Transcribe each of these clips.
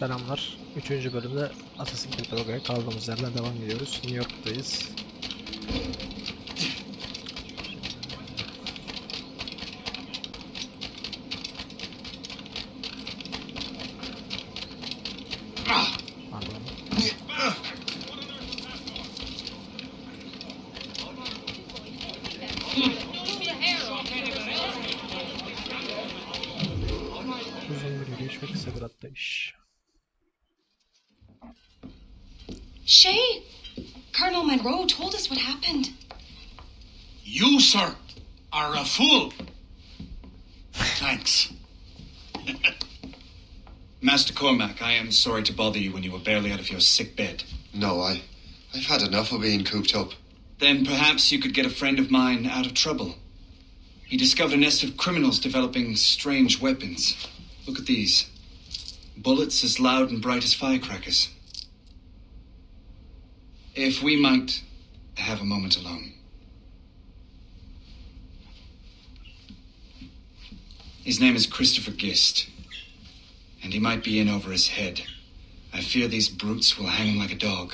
Selamlar. 3. bölümde Assassin's Creed Rogue'ya kaldığımız yerden devam ediyoruz. New York'tayız. Pardon. Uzun bir yürüyüş ve kısa bir atlayış. Shay, Colonel Monroe told us what happened. You, sir, are a fool. Thanks. Master Cormac, I am sorry to bother you when you were barely out of your sick bed. No, I've had enough of being cooped up. Then perhaps you could get a friend of mine out of trouble. He discovered a nest of criminals developing strange weapons. Look at these. Bullets as loud and bright as firecrackers. If we might have a moment alone. His name is Christopher Gist, and he might be in over his head. I fear these brutes will hang him like a dog.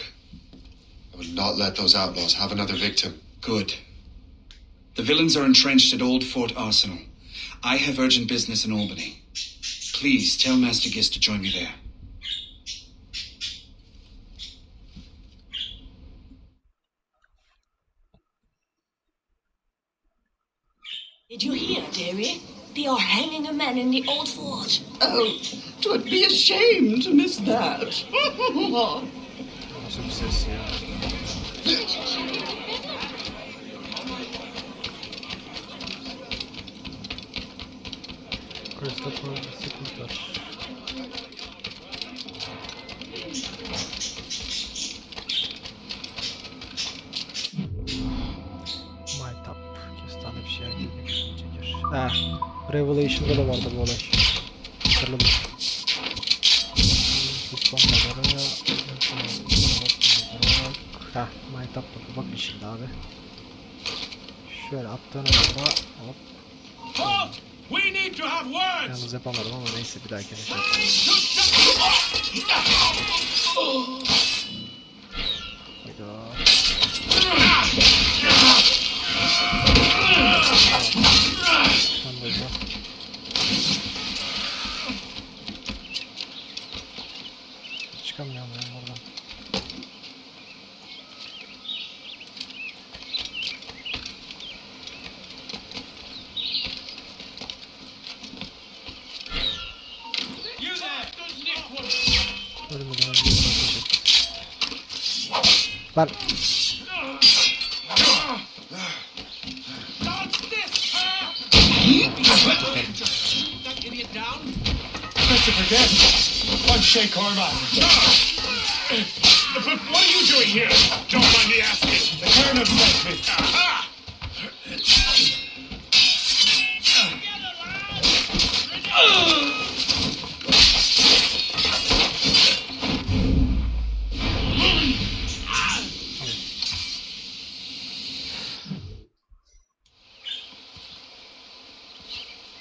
I will not let those outlaws have another victim. Good. The villains are entrenched at Old Fort Arsenal. I have urgent business in Albany. Please tell Master Gist to join me there. Did you hear, dearie? They are hanging a man in the old fort. Oh, 'twould be a shame to miss that. Nasıl bir ses ya? Christopher sıkıntılar. Maytap. Kestane bir şeyler gibi çeker. Revelation'da da vardı bu olay. Hatırladım. Tutmam kadarı. Maytap da bakın şimdi abi. Şöyle attığınız anda hop. Halt! We need to have words! Yalnız yapamadım ama neyse bir dahaki şey. Hayda. Sen de ya. Çıkamıyorum ben buradan. Ölmeden önce bakacak. Lan. Christopher Guest! Punch Shay Cormac! But what are you doing here? Don't mind me asking. The Colonel sent me. Aha!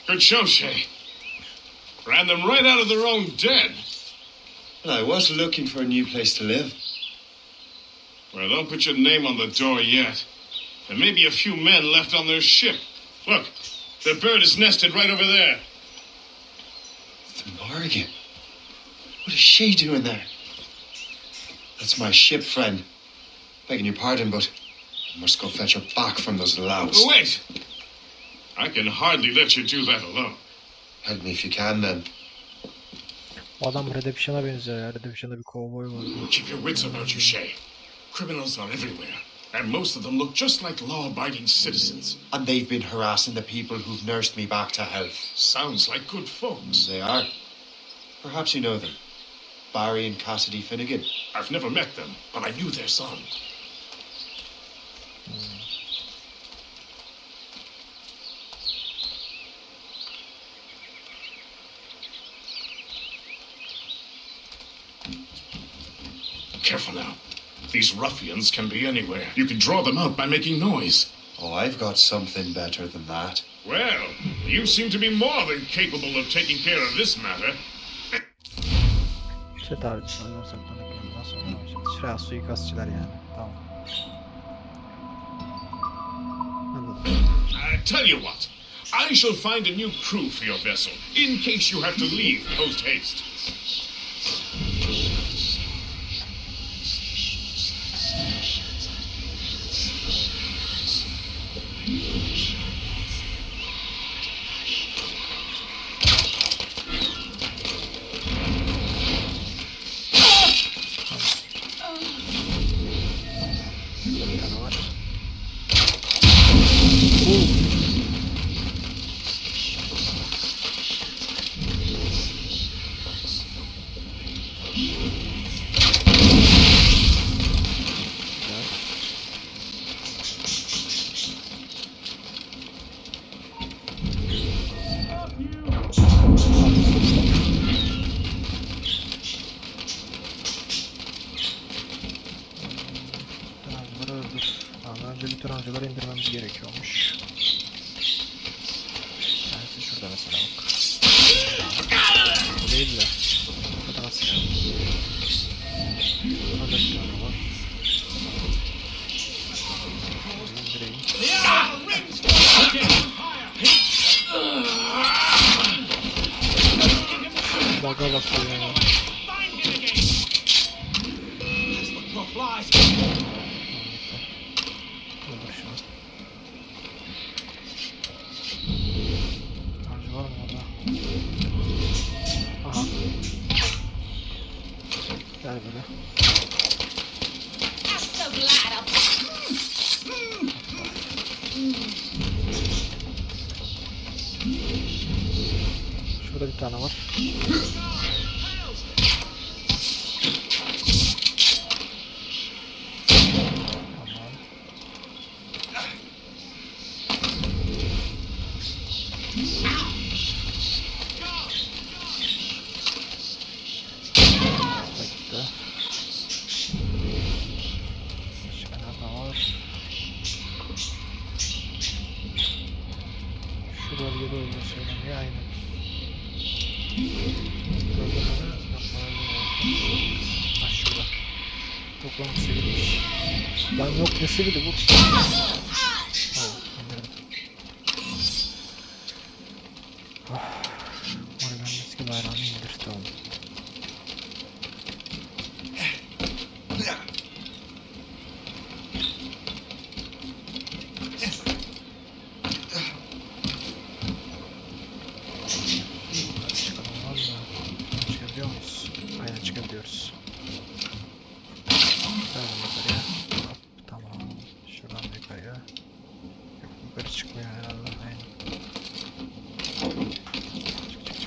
Good show, Shay. Ran them right out of their own den. Well, I was looking for a new place to live. Well, don't put your name on the door yet. There may be a few men left on their ship. Look, the bird is nested right over there. The Morgan. What is she doing there? That's my ship, friend. Begging your pardon, but I must go fetch her back from those louts. Oh, wait! I can hardly let you do that alone. Help me if you can, then. O adam Redemption'a benziyor ya. Redemption'da bir kovboy var. Keep your wits about you, Shay. Criminals are everywhere, and most of them look just like law-abiding citizens. And they've been harassing the people who've nursed me back to health. Sounds like good folks. They are. Perhaps you know them. Barry and Cassidy Finnegan. I've never met them, but I knew their son. Careful now. These ruffians can be anywhere. You can draw them out by making noise. Oh, I've got something better than that. Well, you seem to be more than capable of taking care of this matter. Chat avcısı oluyor saklanıp yanından sonra avcısı. Şuraya suikastçılar yani. Tamam. Anladım. Tell you what, I shall find a new crew for your vessel, in case you have to leave post-haste. Bir tane var. Avcıları öldür. Ama önce bütün avcıları indirmemiz gerekiyormuş. Tanesi şurada mesela bak. Bu değil de. Bu da nasıl yani? Burada bir tane var. İndireyim. Baga bak ya. Öldür şunu. Harcı var mı orada? Aha. Gel böyle. Şurada bir tane var. Tamam. Bekle. Başka nerede var? Şu bölgede olduğu söyleniyor aynen. Bölgede mi? Yok, ha şurada. Toplam sevilmiş. Lan yok ne sevili vur. Oh, indirdim. Oraya eski bayrağını indir tamam. Çıkalım valla. Çıkabiliyor muyuz? Aynen çıkabiliyoruz. Şuradan yukarıya. Hop, tamam. Şuradan yukarıya. Yok yukarı çıkmıyor herhalde. Aynen.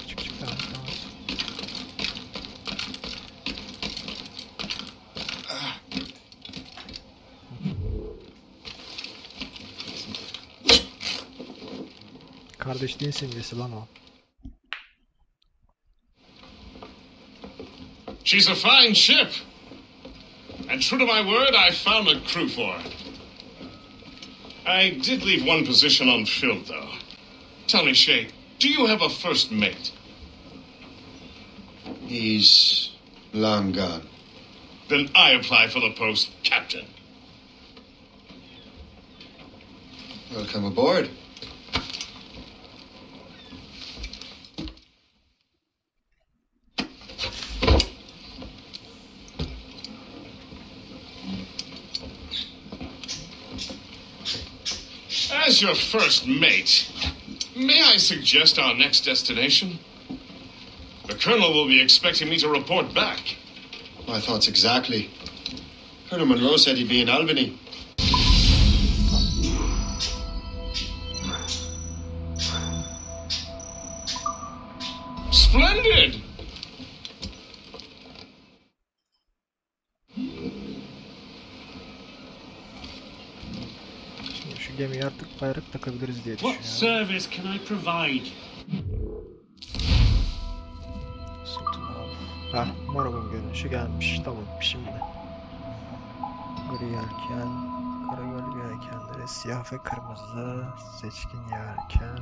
Çık. Tamam. Kardeşliğin simgesi lan o. She's a fine ship. And true to my word, I found a crew for her. I did leave one position unfilled, though. Tell me, Shay, do you have a first mate? He's long gone. Then I apply for the post captain. Welcome aboard. As your first mate, may I suggest our next destination? The Colonel will be expecting me to report back. My thoughts exactly. Colonel Monroe said he'd be in Albany. Splendid! Şu gemiye artık bayrak takabiliriz diye What düşünüyorum. service can I provide? Ha, Morgan görünüşü gelmiş. Tamam şimdi. Gri yelken, kara gölge yelkenleri, siyah ve kırmızı, seçkin yelken.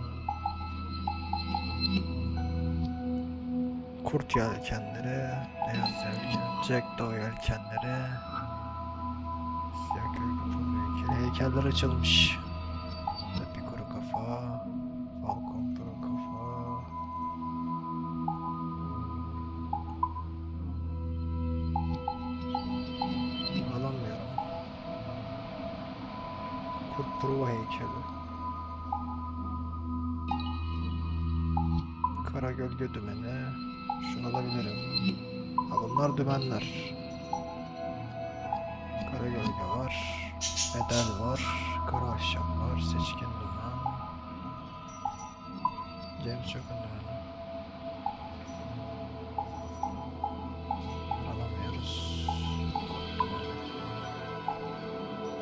Kurt yelkenleri, beyaz yelken, Jackdaw yelkenleri, siyah heykeli, heykeller açılmış. Bir kuru kafa, Falcon kuru kafa. Alamıyorum. Kurt prova heykeli. Kara gölge dümeni. Şunu alabilirim. Ha, bunlar dümenler. Kara gölge var. Bedel var. Kara ahşap var. Seçkin dümen. James Jock'un dümeni. Alamıyoruz.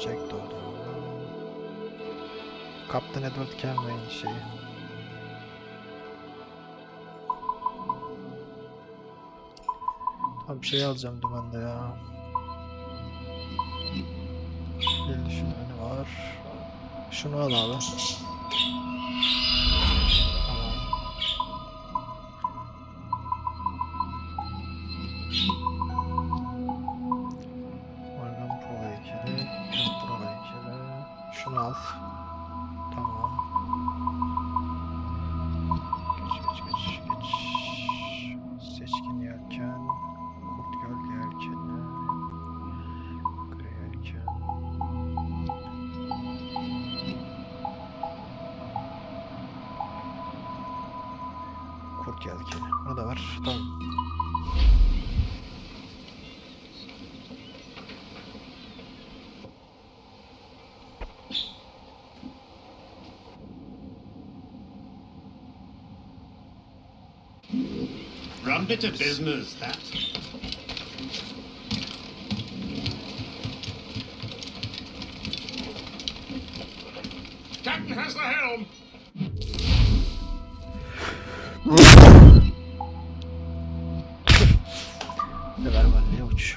Jackdaw dümeni. Kaptan Edward Kenway'in şeyi. Tam bir şey alacağım dümende ya. Bir düşünmeni var. Şunu al abi. Tamam. Organ Pro heykeli. Pro heykeli. Şunu al. Tamam. Geç. Seçkin yelken. Kurt gölge yelkeni. Kara yelken. Kurt yelkeni. O da var. Tamam. Rum bit of business, that. Captain has the helm. Ver benliğe uç.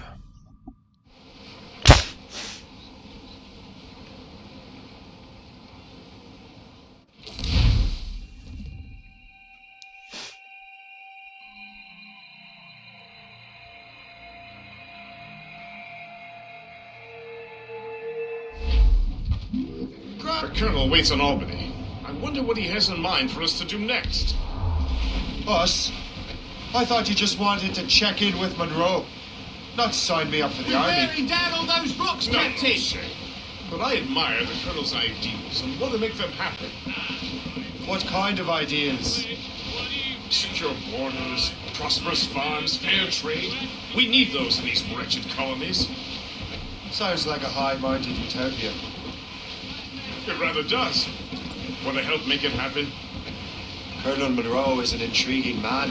The Colonel waits in Albany. I wonder what he has in mind for us to do next. Us? I thought you just wanted to check in with Monroe. Not sign me up for the army. Bury down all those rocks, No, Captain! Shay. But I admire the Colonel's ideals and want to make them happen. What kind of ideas? Secure borders, prosperous farms, fair trade. We need those in these wretched colonies. Sounds like a high-minded utopia. It rather does. Want to help make it happen? Colonel Monroe is an intriguing man,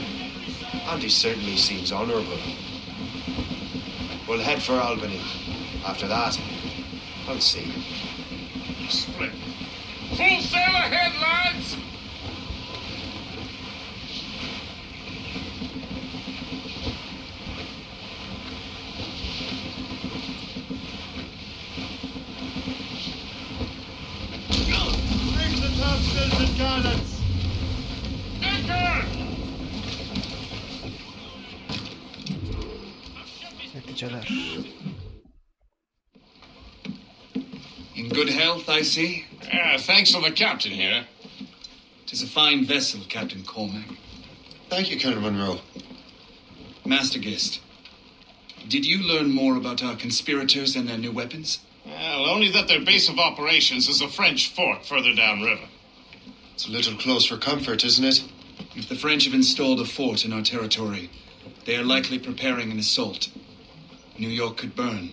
and he certainly seems honourable. We'll head for Albany. After that, I'll see. Splendid. Full sail ahead, lads! Bring the topsails and gallants! Anchor! Neticeler. In good health, I see. Thanks to the captain here. 'Tis a fine vessel, Captain Cormac. Thank you, Colonel Monroe. Master Guest, did you learn more about our conspirators and their new weapons? Well, only that their base of operations is a French fort further downriver. It's a little close for comfort, isn't it? If the French have installed a fort in our territory, they are likely preparing an assault. New York could burn.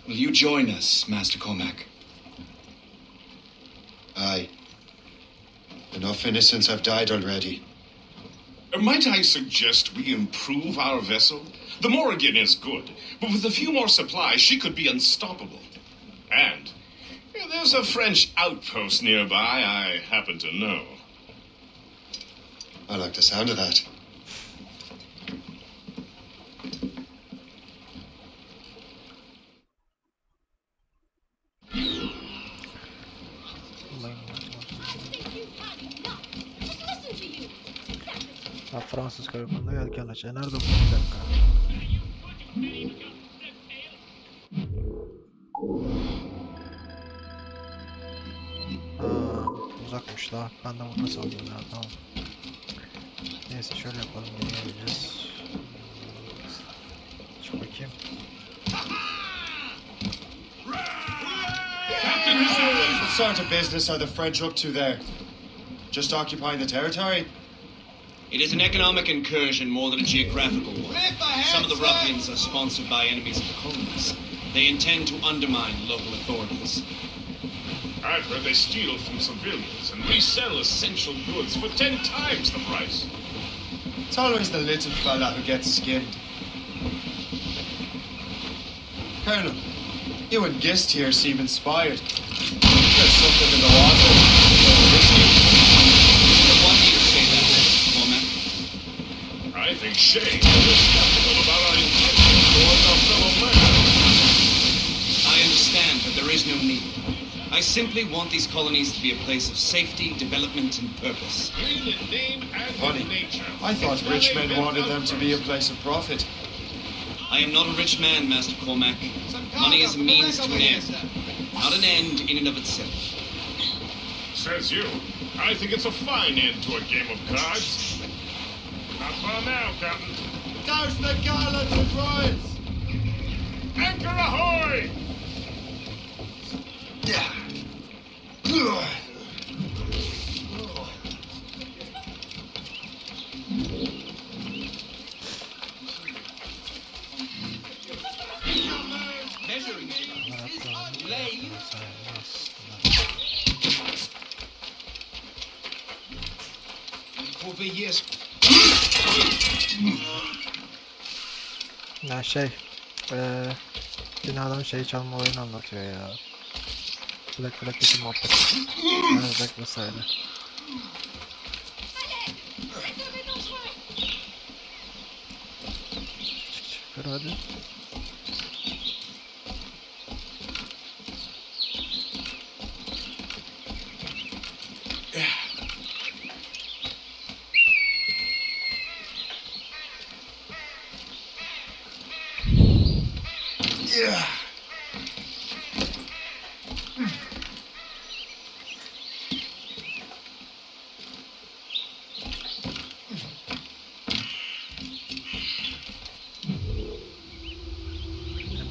Will you join us, Master Cormac? Aye. Enough innocents have died already. Might I suggest we improve our vessel? The Morrigan is good, but with a few more supplies, she could be unstoppable. And there's a French outpost nearby I happen to know. I like the sound of that. Think you've had enough? Just listen to you. Fransız karakolunda yelken açıyor. Nerede bu? Bir dakika. Aa, uzakmış daha. Ben de burada sandım ya. Tamam. Neyse şöyle yapalım. Nereye gideceğiz? Şu bakayım. What sort of business are the French up to there? Just occupying the territory? It is an economic incursion more than a geographical one. Some of the ruffians are sponsored by enemies of the colonies. They intend to undermine local authorities. I've heard they steal from civilians and resell essential goods for 10 times the price. It's always the little fella who gets skinned. Colonel, you and Gist here seem inspired. There's something in the water. But why do you say that, Cormac? I think Shay is skeptical about our intentions towards our fellow man. I understand, but there is no need. I simply want these colonies to be a place of safety, development, and purpose. Clean in name and Funny. in nature. I thought It's where rich they've men been wanted them to be a unpursed. place of profit. I am not a rich man, Master Cormac. Money is a means to an end, not an end in and of itself. Says you. I think it's a fine end to a game of cards. Not far now, Captain. Douse the gallants and royals! Anchor ahoy! Measuring for years. Ya binadan şey çalma olayını anlatıyor ya. Plakadaki muhabbet. Arzak vesaire. Çıkar hadi.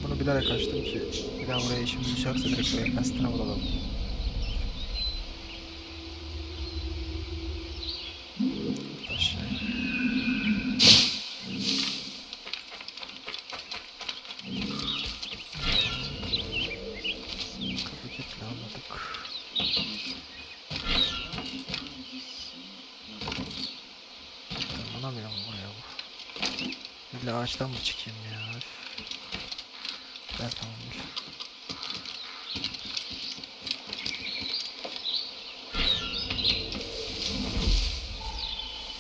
Bunu bilerek açtım ki bir daha buraya işimiz düşerse direkt buraya kastına vuralım. Aşağı. Kapı kilitli anladık. Anlamıyorum buraya bu. İlla ağaçtan mı çıkayım ya? Evet, tamamdır.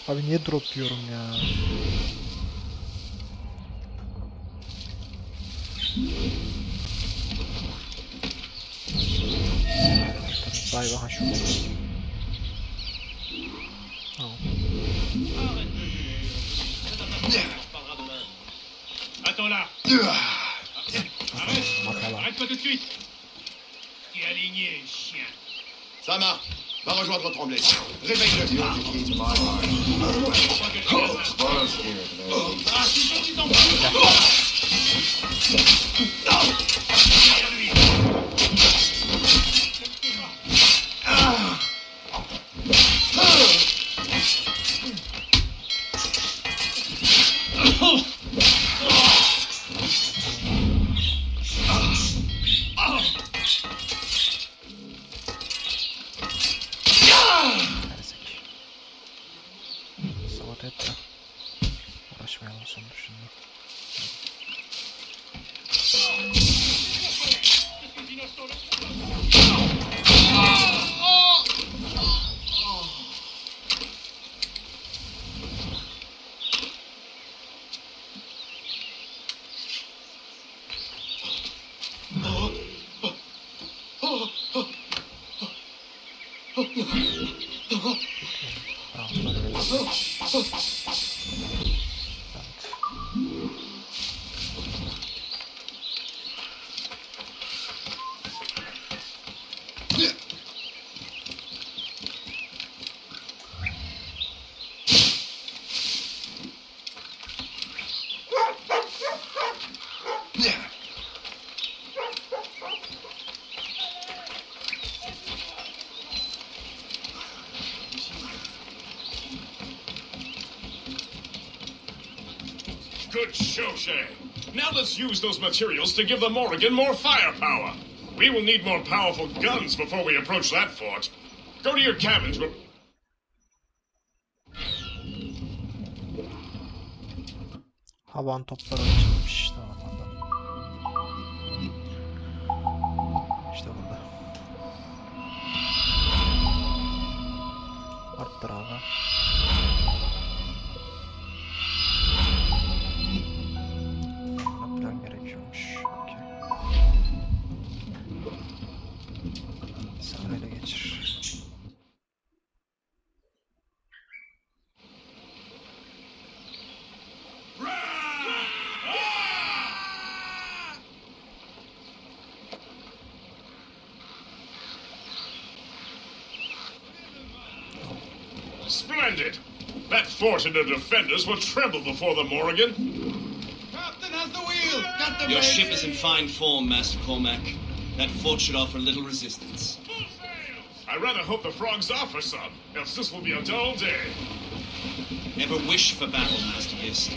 Abi niye drop yiyorum ya? Vay be ha şu. Tamam. Attends là. Makala. Arrête-toi tout de suite. T'es aligné, chien. Ça marche. Va rejoindre Tremblay. Réveille-le. To my heart. Spoil spirit, very Ah, ils ont Erzek. Sabote et de. Uğraşmayalım sonra şimdi. Tamam, böyle. Good show, Shay. Now let's use those materials to give the Morrigan more firepower. We will need more powerful guns before we approach that fort. Go to your cabins. Havan topları açılmış. Tamam adam. İşte burada. Arttır abi. Buna plan gerekiyormuş. Okey. Sen öyle geçir. Splendid! That fort and the defenders will tremble before the Morrigan. Captain has the wheel! Got the Your mates. ship is in fine form, Master Cormac. That fort should offer little resistance. I rather hope the frogs offer some, else this will be a dull day. Never wish for battle, Master Gist.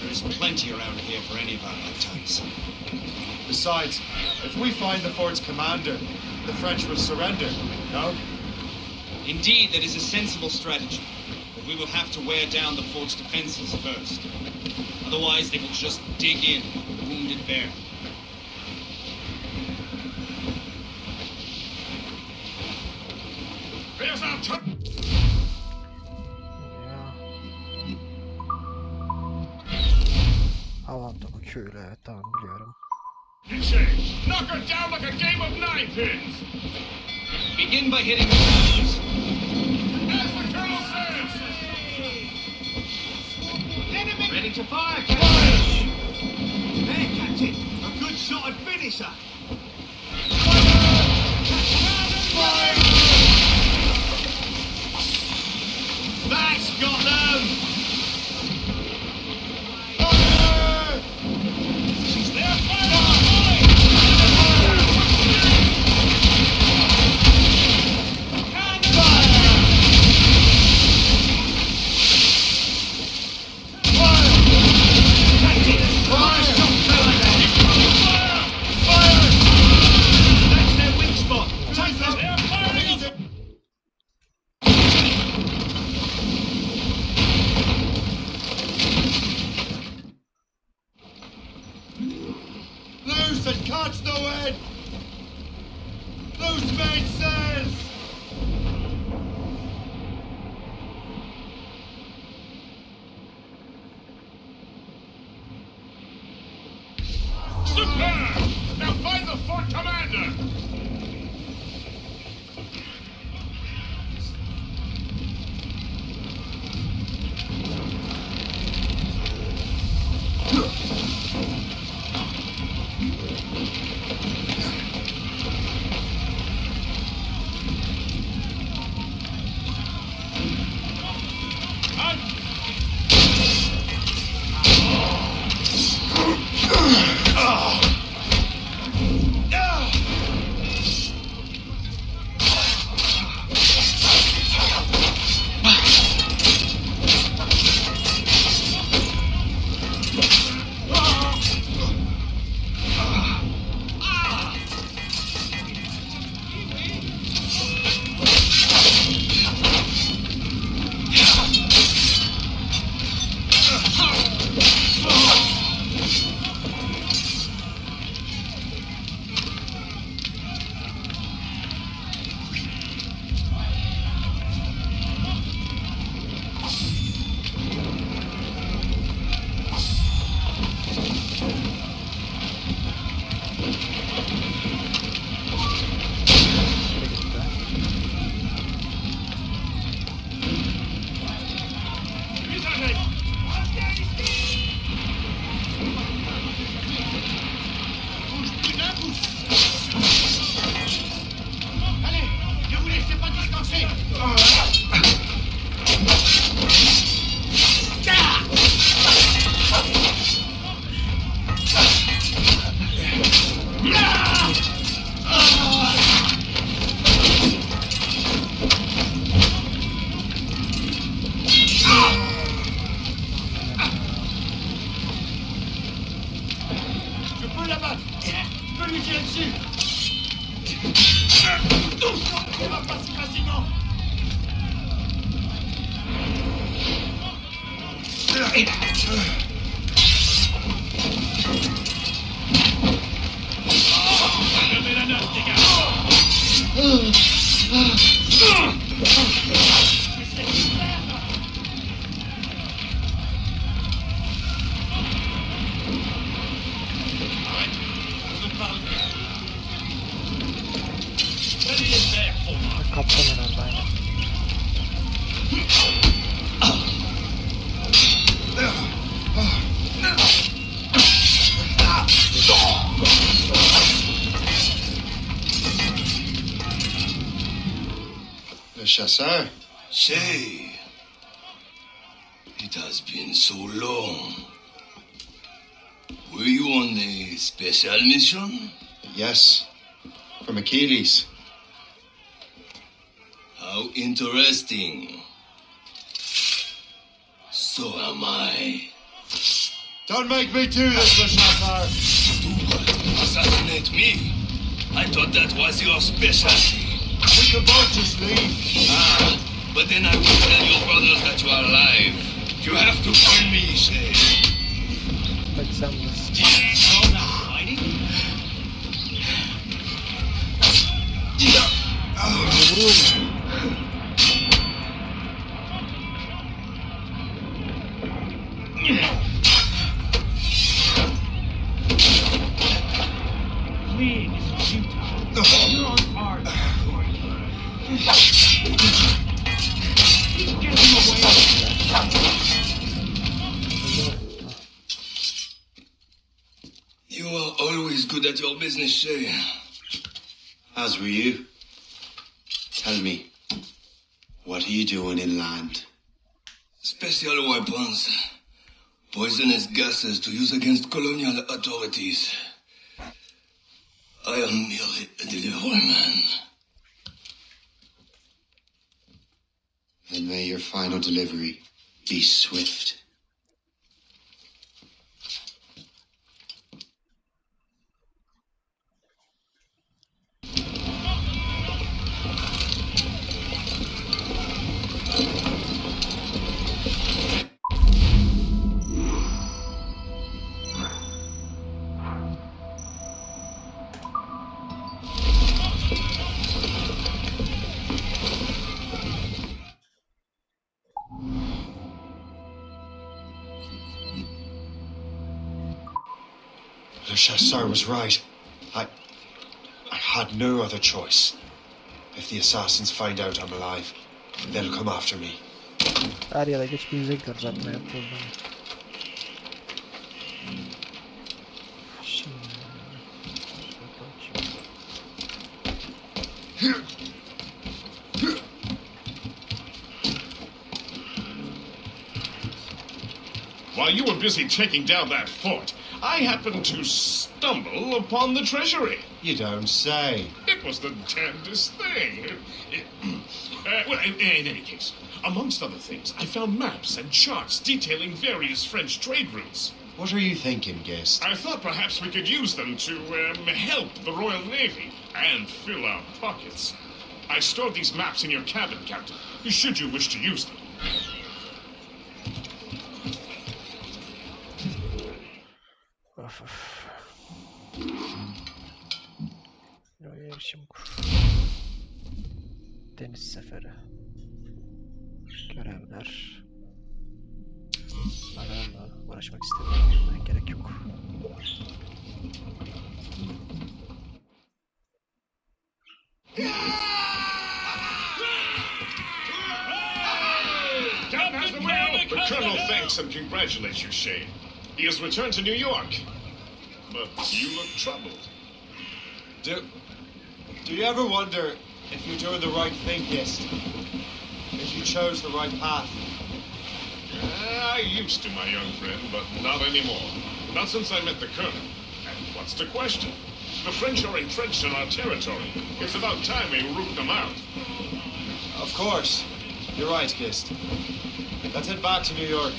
There is plenty around here for any of our lifetimes. Besides, if we find the fort's commander, the French will surrender, no? Indeed, that is a sensible strategy. But we will have to wear down the fort's defenses first. Otherwise, they will just dig in like a wounded bear. There's our turn. Ya. Havan topu köylü, evet tamam biliyorum. Shay, knock her down like a game of nine pins. Begin by hitting the towers. As the colonel says. Ready to fire, Captain! There, Captain! A good shot and finisher! That's got them! She's there, That's their weak spot! Take them! Loose and catch the wind! Loose mainsails! Superb! Now find the fort commander! feu là-bas. Je peux lui tirer dessus. On va pas si facilement. Levez la noce, les gars. Arrête, je vous parle. Prenez les verres pour moi. Kaptan herhalde aynen. Le chasseur? Say, it has been so long. Were you on a special mission? Yes. From Achilles. How interesting. So am I. Don't make me do this, Le Chasseur! To assassinate me? I thought that was your specialty. We can both just leave. Ah, but then I will tell your brothers that you are alive. You have to kill me, say. Hadi sen bilirsin. Call that fighting? Vuruyor mu? Fleeing is futile. You're on our territory. Get him away. You are always good at your business, say. As were you. Tell me, what are you doing inland? Special weapons. Poisonous gases to use against colonial authorities. I am merely a delivery man. Then may your final delivery be swift. Le Chasseur was right. I had no other choice. If the assassins find out I'm alive, they'll come after me. Her yere geç bilecekler zaten yaptığını. Şimdi... While you were busy taking down that fort, I happened to stumble upon the treasury. You don't say. It was the damnedest thing. Well, in any case, amongst other things, I found maps and charts detailing various French trade routes. What are you thinking, guest? I thought perhaps we could use them to help the Royal Navy and fill our pockets. I stored these maps in your cabin, Captain, should you wish to use them. Of of. Yerleşim kur. Deniz seferi. Görevler. Bunlarla uğraşmak istemiyorum. Gerek yok. Down has the wheel! The Colonel thanks and congratulates you, Shane. He has returned to New York. But you look troubled. Do you ever wonder if you're doing the right thing, guest? If you chose the right path? I used to, my young friend, but not anymore. Not since I met the Colonel. And what's the question? The French are entrenched in our territory. It's about time we root them out. Of course. You're right, guest. Let's head back to New York.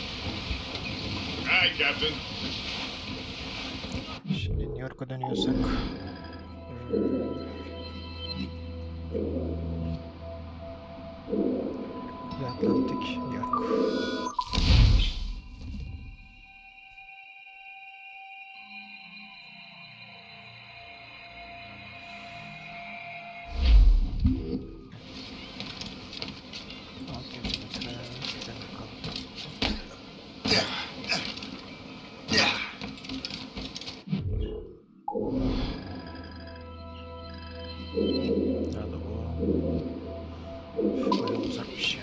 Aye, Captain. Şimdi New York'a dönüyorsak. Atlantik, New York. Nerede bu? Bayağı uzakmış ya.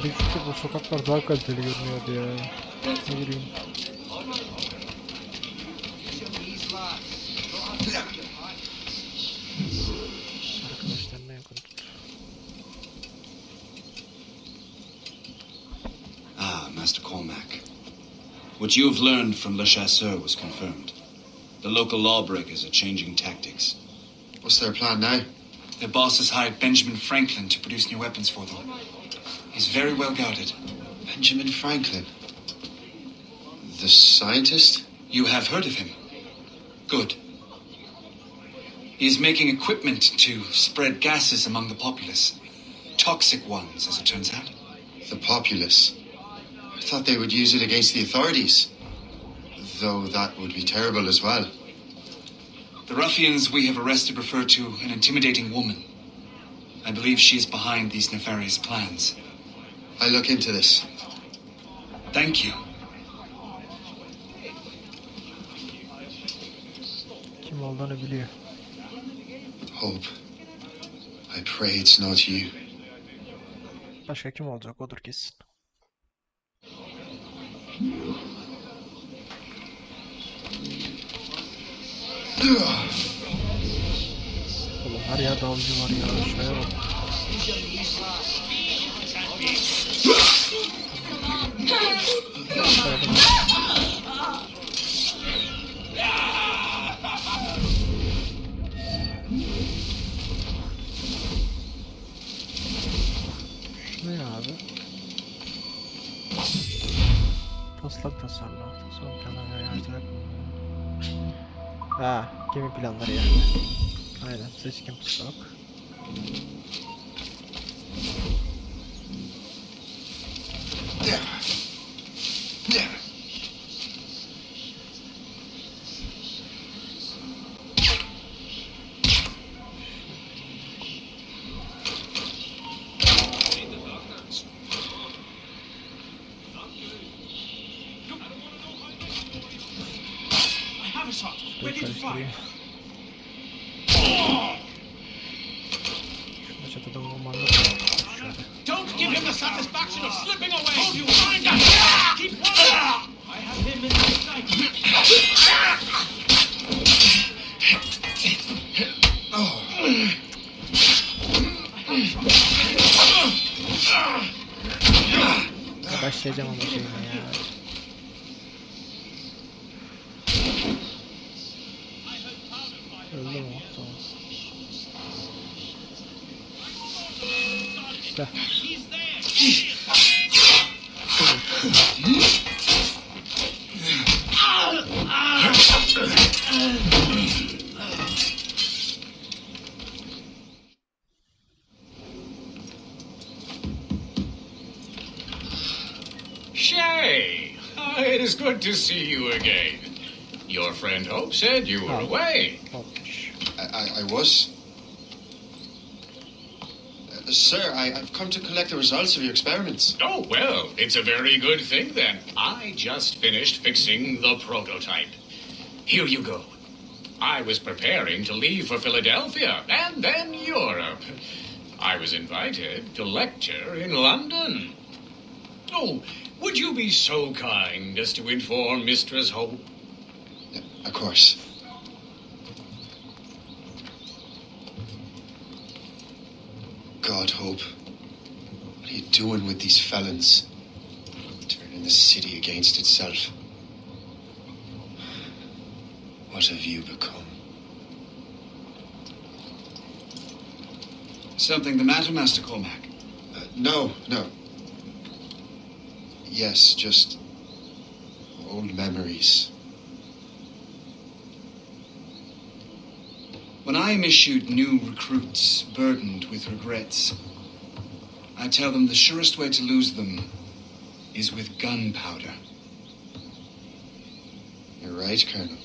Grafikte bu sokaklar daha kaliteli görünüyordu ya. Ne bileyim. Arkadaşlarına yakın tut. Ah, Master Cormac. What you have learned from Le Chasseur was confirmed. The local lawbreakers are changing tactics. What's their plan now? Their boss has hired Benjamin Franklin to produce new weapons for them. He's very well guarded. Benjamin Franklin? The scientist? You have heard of him? Good. He is making equipment to spread gases among the populace. Toxic ones, as it turns out. The populace? I thought they would use it against the authorities. Though that would be terrible as well. The ruffians we have arrested refer to an intimidating woman. I believe she is behind these nefarious plans. I'll look into this. Thank you. Kim olduğunu biliyor. Hope. I pray it's not you. Başka kim olacak? Odur kesin. Oğlum her yerde avcı var ya. Şuraya bak. Ne abi? Taslak tasarla. Son planlar yayarcılık. Ha, gemi planları yani. Aynen, seçkin taslak. çalıştırayım. Şuna çatıdan vurman lazım. Şöyle. Don't give him the satisfaction of slipping away. Hold you find him. Keep running. I have him in my sight. Başlayacağım ama şeyine ya. Öldü mü? Tamam. İşte. Shay, it is good to see you again. Your friend Hope said you were away. Olmuş. I was. Sir, I've come to collect the results of your experiments. Oh, well, it's a very good thing then. I just finished fixing the prototype. Here you go. I was preparing to leave for Philadelphia and then Europe. I was invited to lecture in London. Oh, would you be so kind as to inform Mistress Hope? Of course. God, Hope. What are you doing with these felons? Turning the city against itself. What have you become? Something the matter, Master Cormac? No. Yes, just old memories. When I am issued new recruits burdened with regrets, I tell them the surest way to lose them is with gunpowder. You're right, Colonel.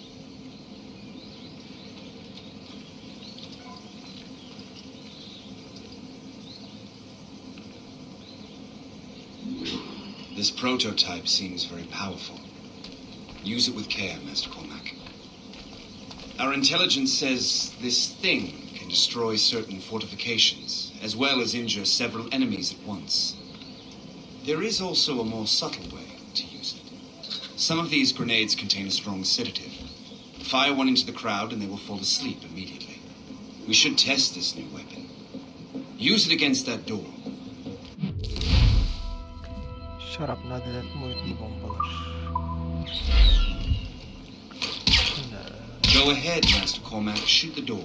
This prototype seems very powerful. Use it with care, Master Cormac. Our intelligence says this thing can destroy certain fortifications, as well as injure several enemies at once. There is also a more subtle way to use it. Some of these grenades contain a strong sedative. Fire one into the crowd and they will fall asleep immediately. We should test this new weapon. Use it against that door. Şarap, nadiret, boyutlu bombalar. Go ahead, Master Cormac. Shoot the door.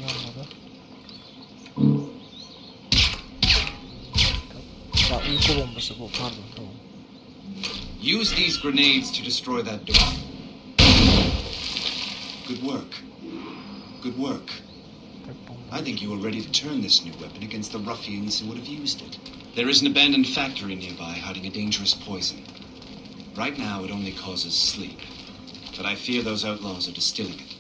Yanmadı. Uyku bombası bu, pardon, tamam. Use these grenades to destroy that door. Good work. Good work. I think you are ready to turn this new weapon against the ruffians who would have used it. There is an abandoned factory nearby hiding a dangerous poison. Right now, it only causes sleep. But I fear those outlaws are distilling it.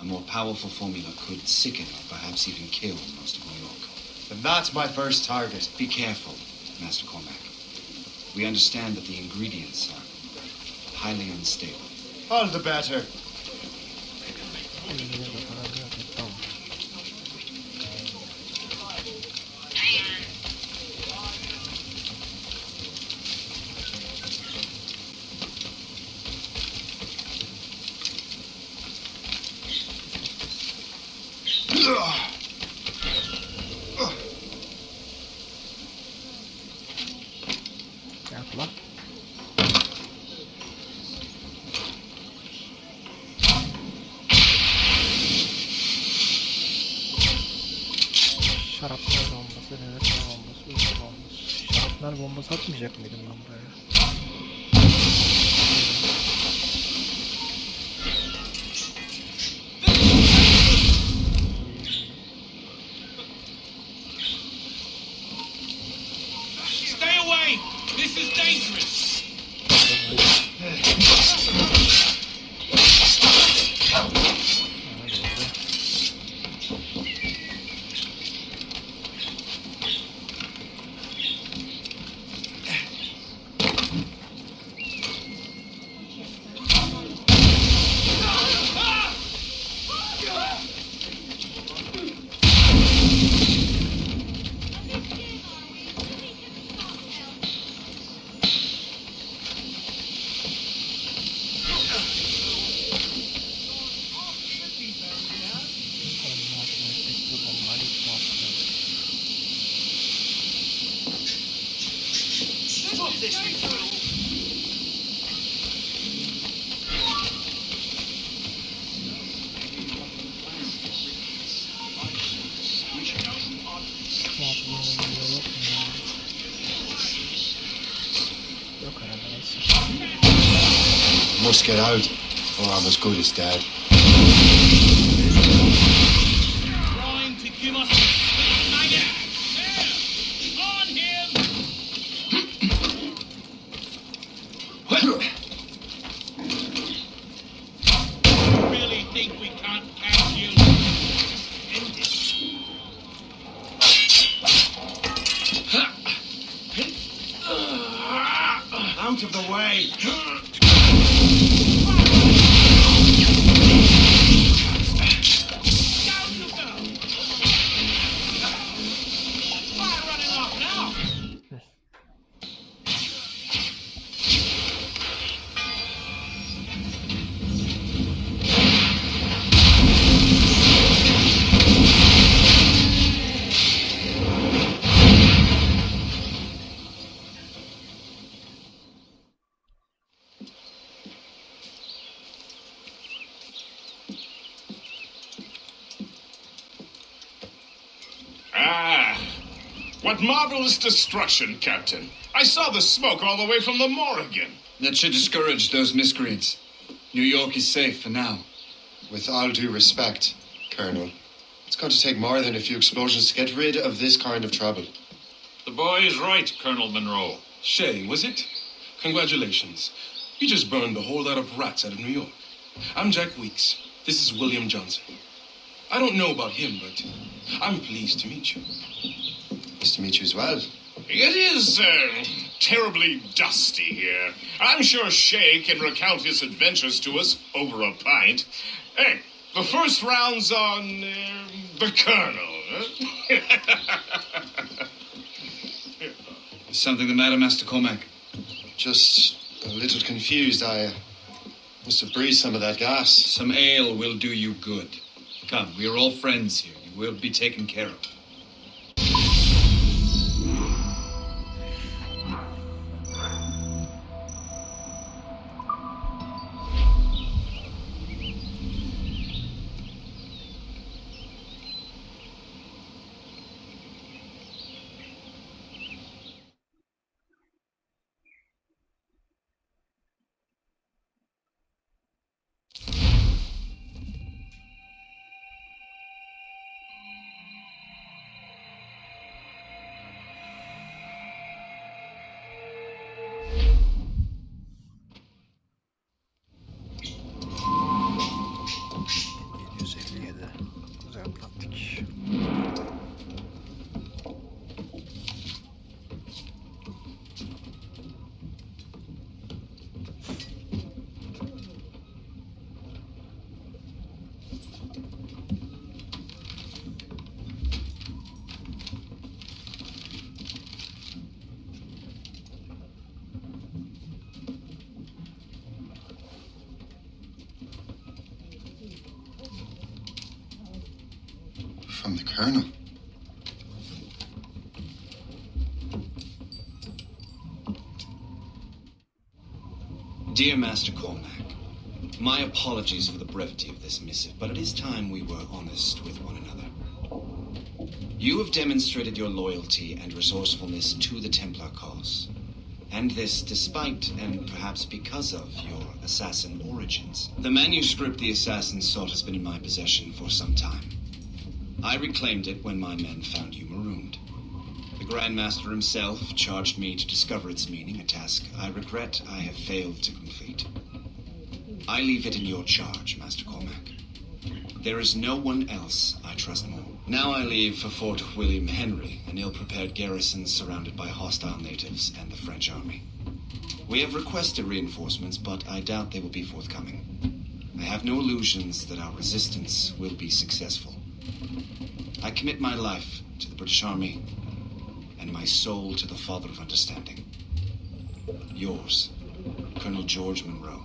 A more powerful formula could sicken or perhaps even kill most of New York. And that's my first target. Be careful, Master Cormac. We understand that the ingredients are highly unstable. All the better. Tamam. Yapla. Şaraplar bombası, nöbetler bombası, uyku bombası. Şaraplar bombası atmayacak mıydım ben buraya? Stay away. This is dangerous. Yok herhalde neyse. Must get out, or I'm as good as dead. Trying to give us a sweet maggot. There! On him! Really think we can't catch you? End it. Out of the way! Down you go! Fire running off now! Ah, what marvelous destruction, Captain. I saw the smoke all the way from the Morrigan. That should discourage those miscreants. New York is safe for now. With all due respect, Colonel, it's going to take more than a few explosions to get rid of this kind of trouble. The boy is right, Colonel Monroe. Shay, was it? Congratulations. You just burned a whole lot of rats out of New York. I'm Jack Weeks. This is William Johnson. I don't know about him, but I'm pleased to meet you. Nice to meet you as well. It is, terribly dusty here. I'm sure Shay can recount his adventures to us over a pint. Hey, the first round's on, the Colonel. Is something the matter, Master Cormac? Just a little confused. I must have breathed some of that gas. Some ale will do you good. Come, we are all friends here. You will be taken care of. From the Colonel. Dear Master Cormac, my apologies for the brevity of this missive, but it is time we were honest with one another. You have demonstrated your loyalty and resourcefulness to the Templar cause, and this despite and perhaps because of your assassin origins. The manuscript the assassin sought has been in my possession for some time. I reclaimed it when my men found you marooned. The Grand Master himself charged me to discover its meaning, a task I regret I have failed to complete. I leave it in your charge, Master Cormac. There is no one else I trust more. Now I leave for Fort William Henry, an ill-prepared garrison surrounded by hostile natives and the French army. We have requested reinforcements, but I doubt they will be forthcoming. I have no illusions that our resistance will be successful. I commit my life to the British Army and my soul to the Father of Understanding. Yours, Colonel George Monroe.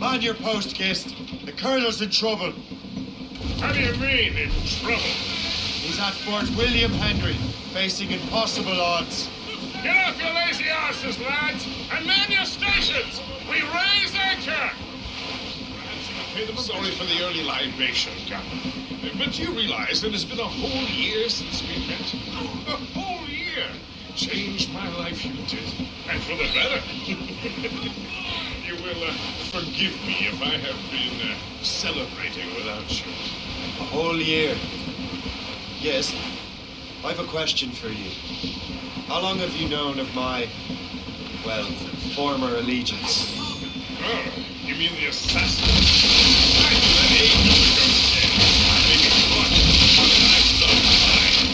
Man your post, Gist. The Colonel's in trouble. How do you mean, in trouble? He's at Fort William Henry, facing impossible odds. Get off your lazy arses, lads, and man your stations! We raise anchor! Sorry for the early libation, Captain. But do you realize that it's been a whole year since we met? A whole year! Changed my life, you did. And for the better. You will forgive me if I have been celebrating without you. A whole year. Yes. I've a question for you. How long have you known of my, well, former allegiance? Oh, you mean the assassin? I knew that ages ago, Jay. Maybe what? I've done mine.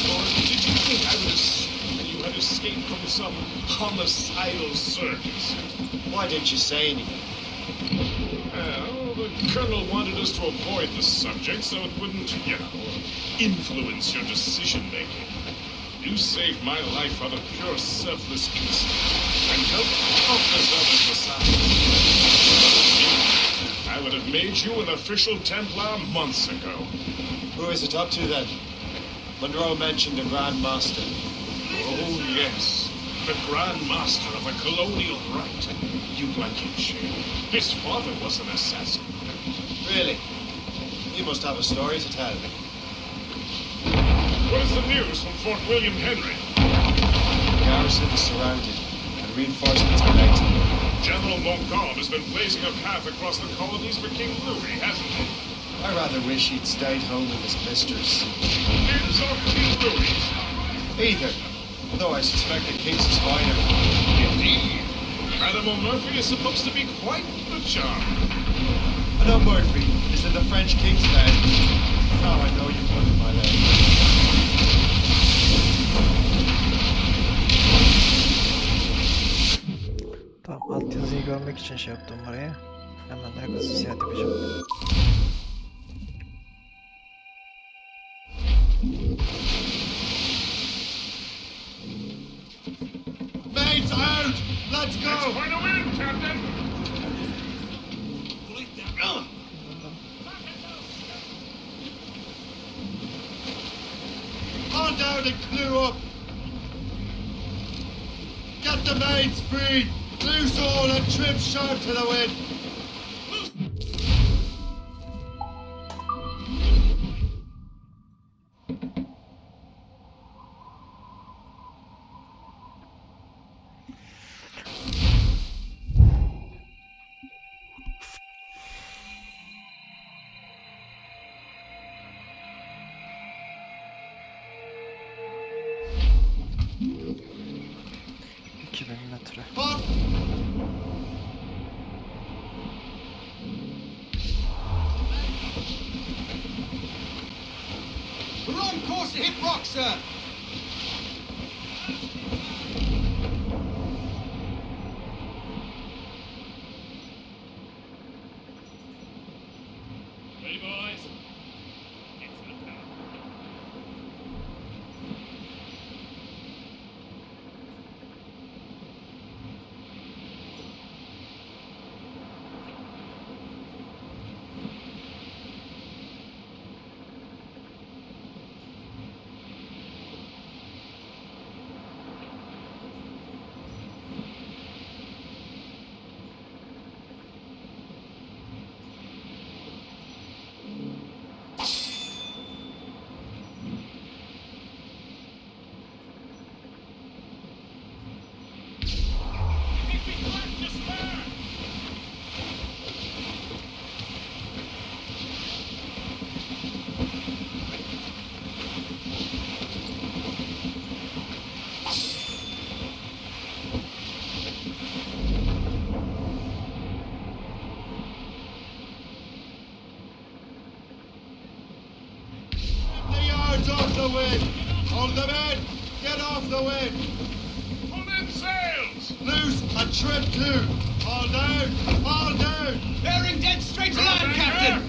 Or did you think I would assume that you had escaped from some homicidal circus? Why didn't you say anything? Well, the Colonel wanted us to avoid the subject so it wouldn't, influence your decision-making. You saved my life out of pure selfless instinct and helped countless others besides. I would have made you an official Templar months ago. Who is it up to then? Monroe mentioned the Grand Master. Oh, yes. The Grand Master of a colonial rite. You'd like him, Shane. His father was an assassin. Really? You must have a story to tell. What is the news from Fort William Henry? The garrison is surrounded, and reinforcements are late. General Montcalm has been blazing a path across the colonies for King Louis, hasn't he? I rather wish he'd stayed home with his mistress. His or King Louis? Either, though I suspect the King's is finer. Indeed. Madame Murphy is supposed to be quite the charm. I know Murphy is in the French King's bed. Now I know you've put in my leg. Tamam, altyazıyı görmek için şey yaptım buraya. Hemen arkası seyahat yapacağım. Mates out! Let's go! It's going to win, Captain! On down and clew up! Get the mains free! Loose all and trim sharp to the wind! Metre. We're on course to hit rock, sir! Ready, boys? It's the power. Off the wind! Hold them in! Get off the wind! Pull in sails! Loose and trim to! All down! All down! Bearing dead straight to land, Captain!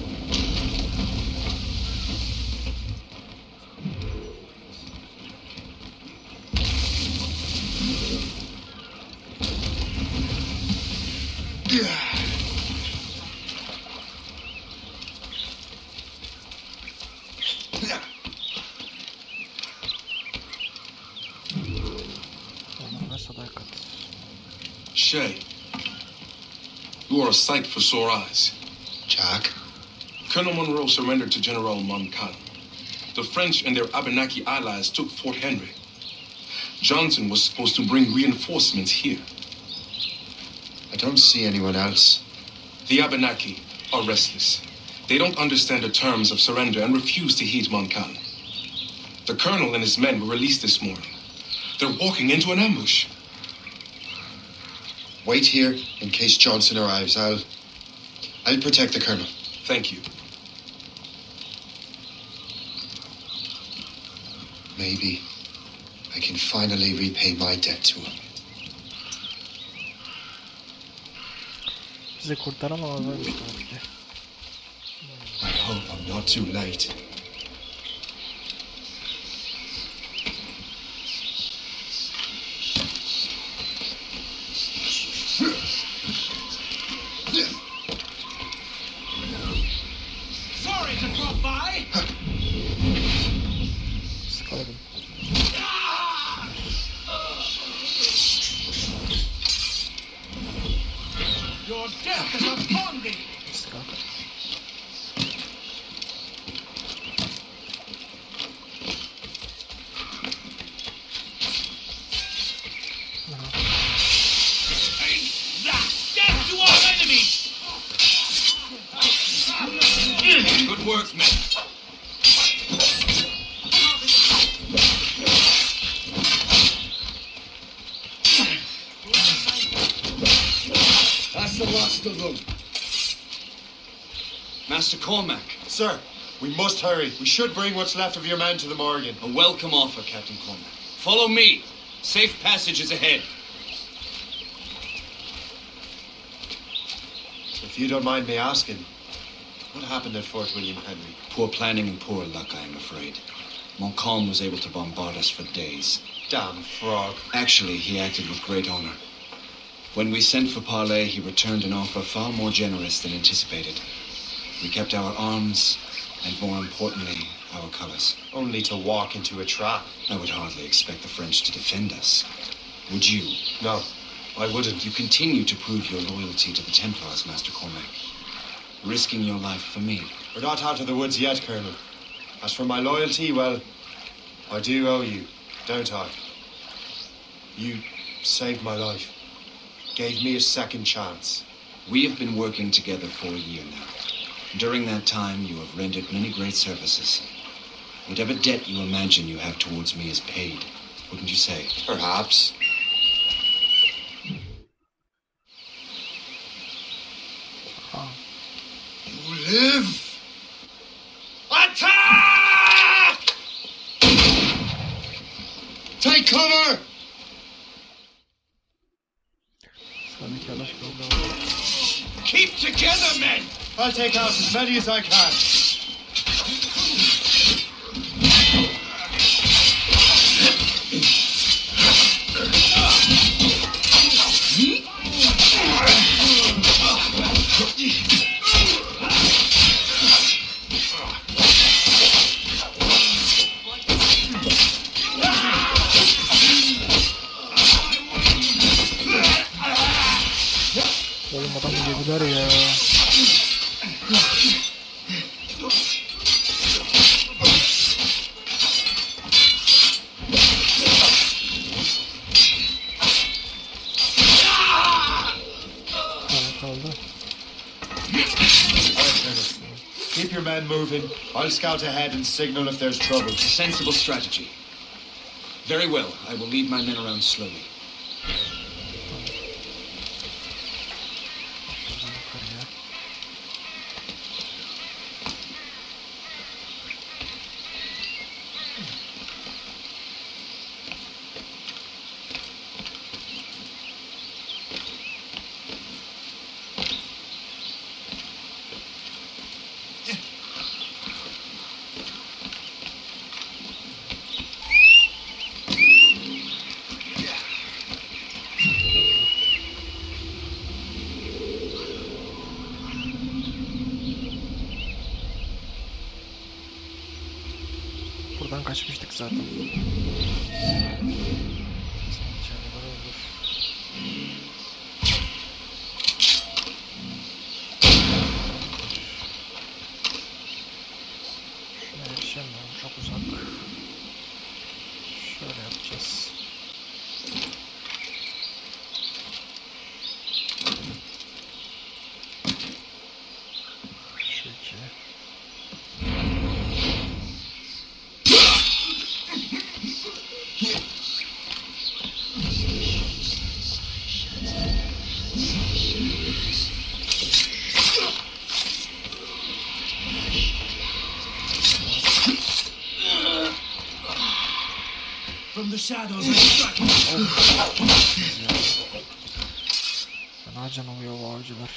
Shay, you are a sight for sore eyes. Jack? Colonel Monroe surrendered to General Montcalm. The French and their Abenaki allies took Fort Henry. Johnson was supposed to bring reinforcements here. I don't see anyone else. The Abenaki are restless. They don't understand the terms of surrender and refuse to heed Montcalm. The colonel and his men were released this morning. They're walking into an ambush. Wait here in case Johnson arrives. I'll protect the colonel. Thank you. Maybe I can finally repay my debt to him. Bizi kurtaramamazlarmış demek ki. I hope I'm not too late. Sorry to drop by. Sıkaladım. Your death is upon thee. Sıkal. Death to our enemies. Good work, men. That's the last of them. Master Cormac, Sir, we must hurry. We should bring what's left of your men to the Morgan. a welcome offer, Captain Cormac. Follow me. Safe passage is ahead. If you don't mind me asking, what happened at Fort William Henry? Poor planning and poor luck, I am afraid. Montcalm was able to bombard us for days. Damn frog. Actually, he acted with great honor. When we sent for parley, he returned an offer far more generous than anticipated. We kept our arms, and more importantly, our colors. Only to walk into a trap. I would hardly expect the French to defend us. Would you? No, I wouldn't. You continue to prove your loyalty to the Templars, Master Cormac, risking your life for me. We're not out of the woods yet, Colonel. As for my loyalty, well, I do owe you, don't I? You saved my life. Gave me a second chance. We have been working together for a year now. During that time, you have rendered many great services. Whatever debt you imagine you have towards me is paid, wouldn't you say? Perhaps. You live! Attack! Take cover! Sıradaki araç kaldı. Keep together, men! I'll take out as many as I can. Oğlum adamı yediler ya. Kaldı. Keep your men moving. I'll scout ahead and signal if there's trouble. Sensible strategy. Very well, I will lead my men around slowly. Yukarıya. Buradan kaçmıştık zaten. Canavar olur. shadows are striking. Fena can oluyor bu avcılar.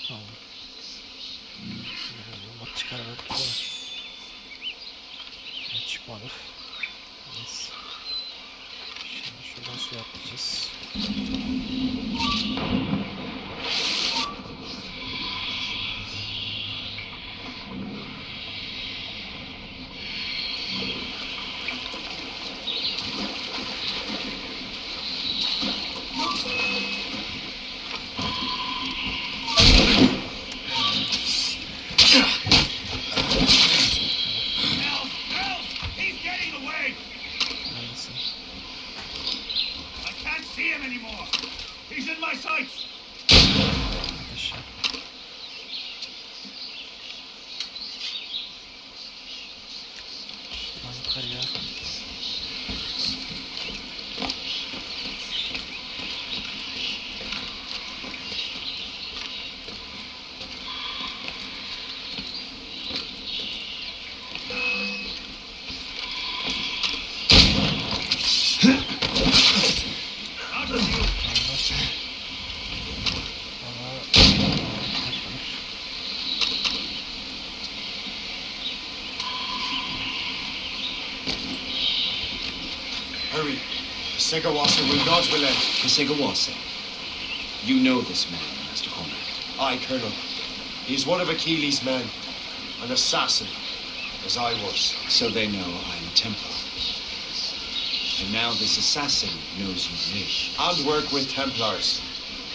Tamam. Yumurta çıkar belki de. Çıkmadı. Neyse. Şimdi şuradan suya atlayacağız. He's getting away. Neredesin? I can't see him anymore. He's in my sights. Aşağı. Şuradan yukarıya. Hurry. The Segawasa will not relent. Kasegawase. You know this man, Master Cormac. Aye, Colonel. He is one of Achilles' men. An assassin, as I was. So they know I'm a Templar. And now this assassin knows you live. And work with Templars.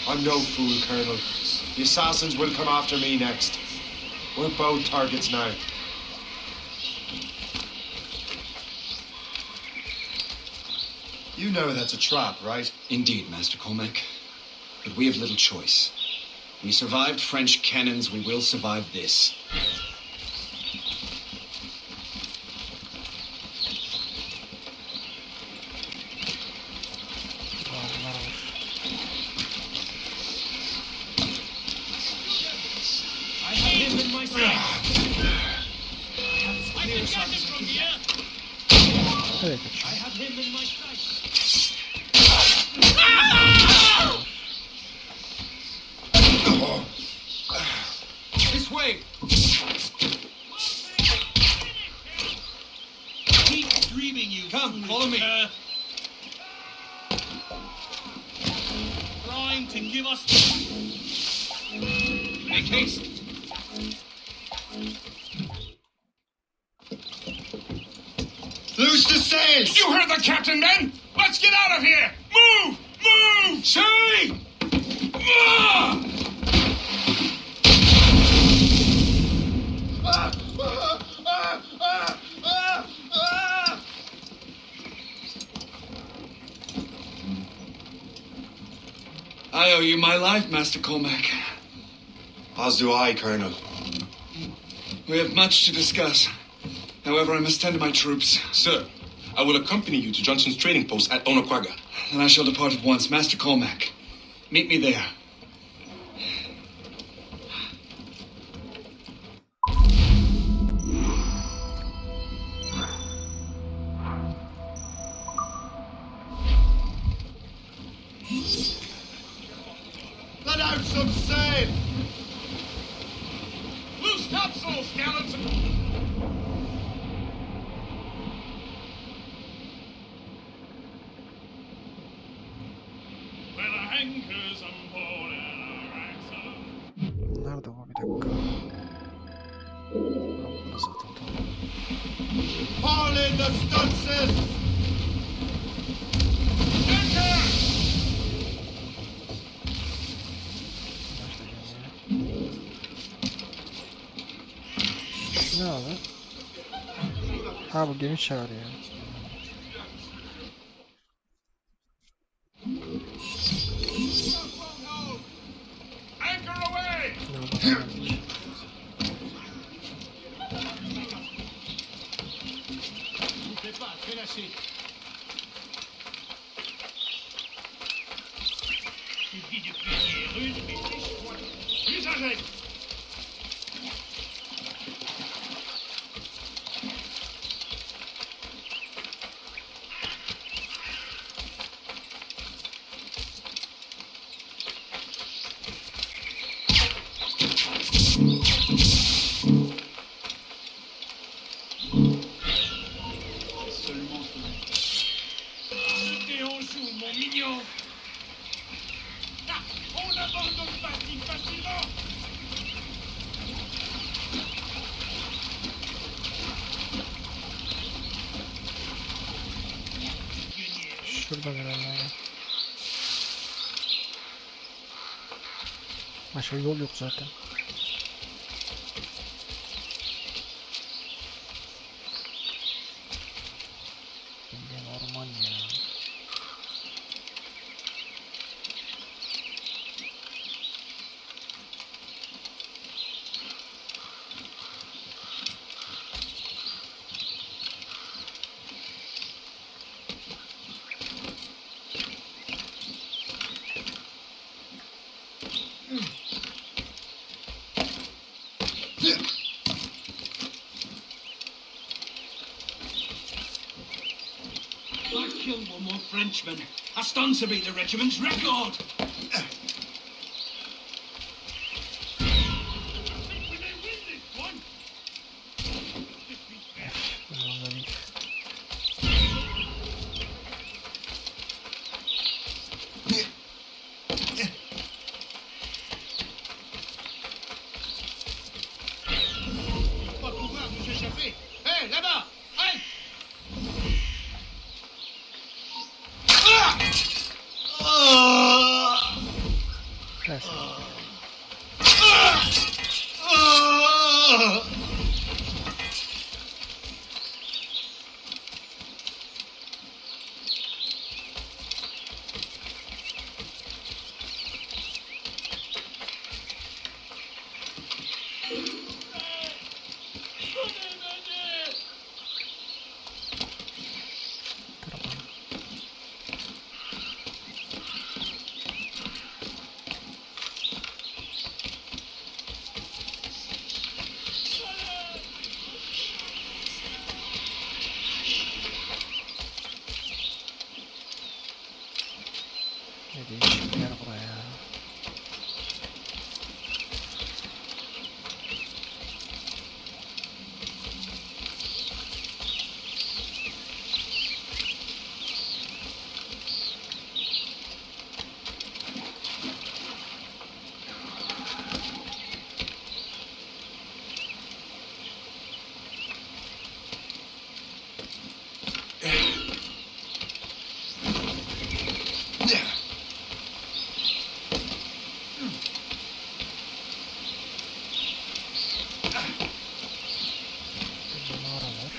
I'm no fool, Colonel. The assassins will come after me next. We're both targets now. You know that's a trap, right? Indeed, Master Cormac. But we have little choice. We survived French cannons, we will survive this. Avcılar var. I have him in my sights. I can get him from here. Nereye I kaçıyor? have him in my sights. This way! Keep dreaming, you Come, foolish follow me. cur. Trying to give us. Make haste! Loose the sails! You heard the captain, men! Let's get out of here! Move! Move! Say! Ah! I owe you my life, Master Cormac. As do I, Colonel. We have much to discuss. However, I must tend to my troops. Sir, I will accompany you to Johnson's trading post at Onakwaga. Then I shall depart at once. Master Cormac, meet me there. Let out some sail! Loose topsails, gallants! Where the hankers on board and our racks are. Nerede bu? Bir dakika. Yok, burası zaten tamam. Haul in the stunsails! Anchor! Başla gemiye. Ne abi? Ha bu gemi çağırıyor. Anchor away! Nereden geldik? Fais pas, fais lâcher. Suffit de cuisiner rude, mais c'est chouette. Usagez! Şuradan herhalde. Başka yol yok zaten. Bildiğin orman ya. I killed one more Frenchman. That's done to beat the regiment's record. Bundan da değil. Hey, là-bas! Hey! Gelsin. Tamam. Ne değişik bir yer buraya. Burada mağaralar.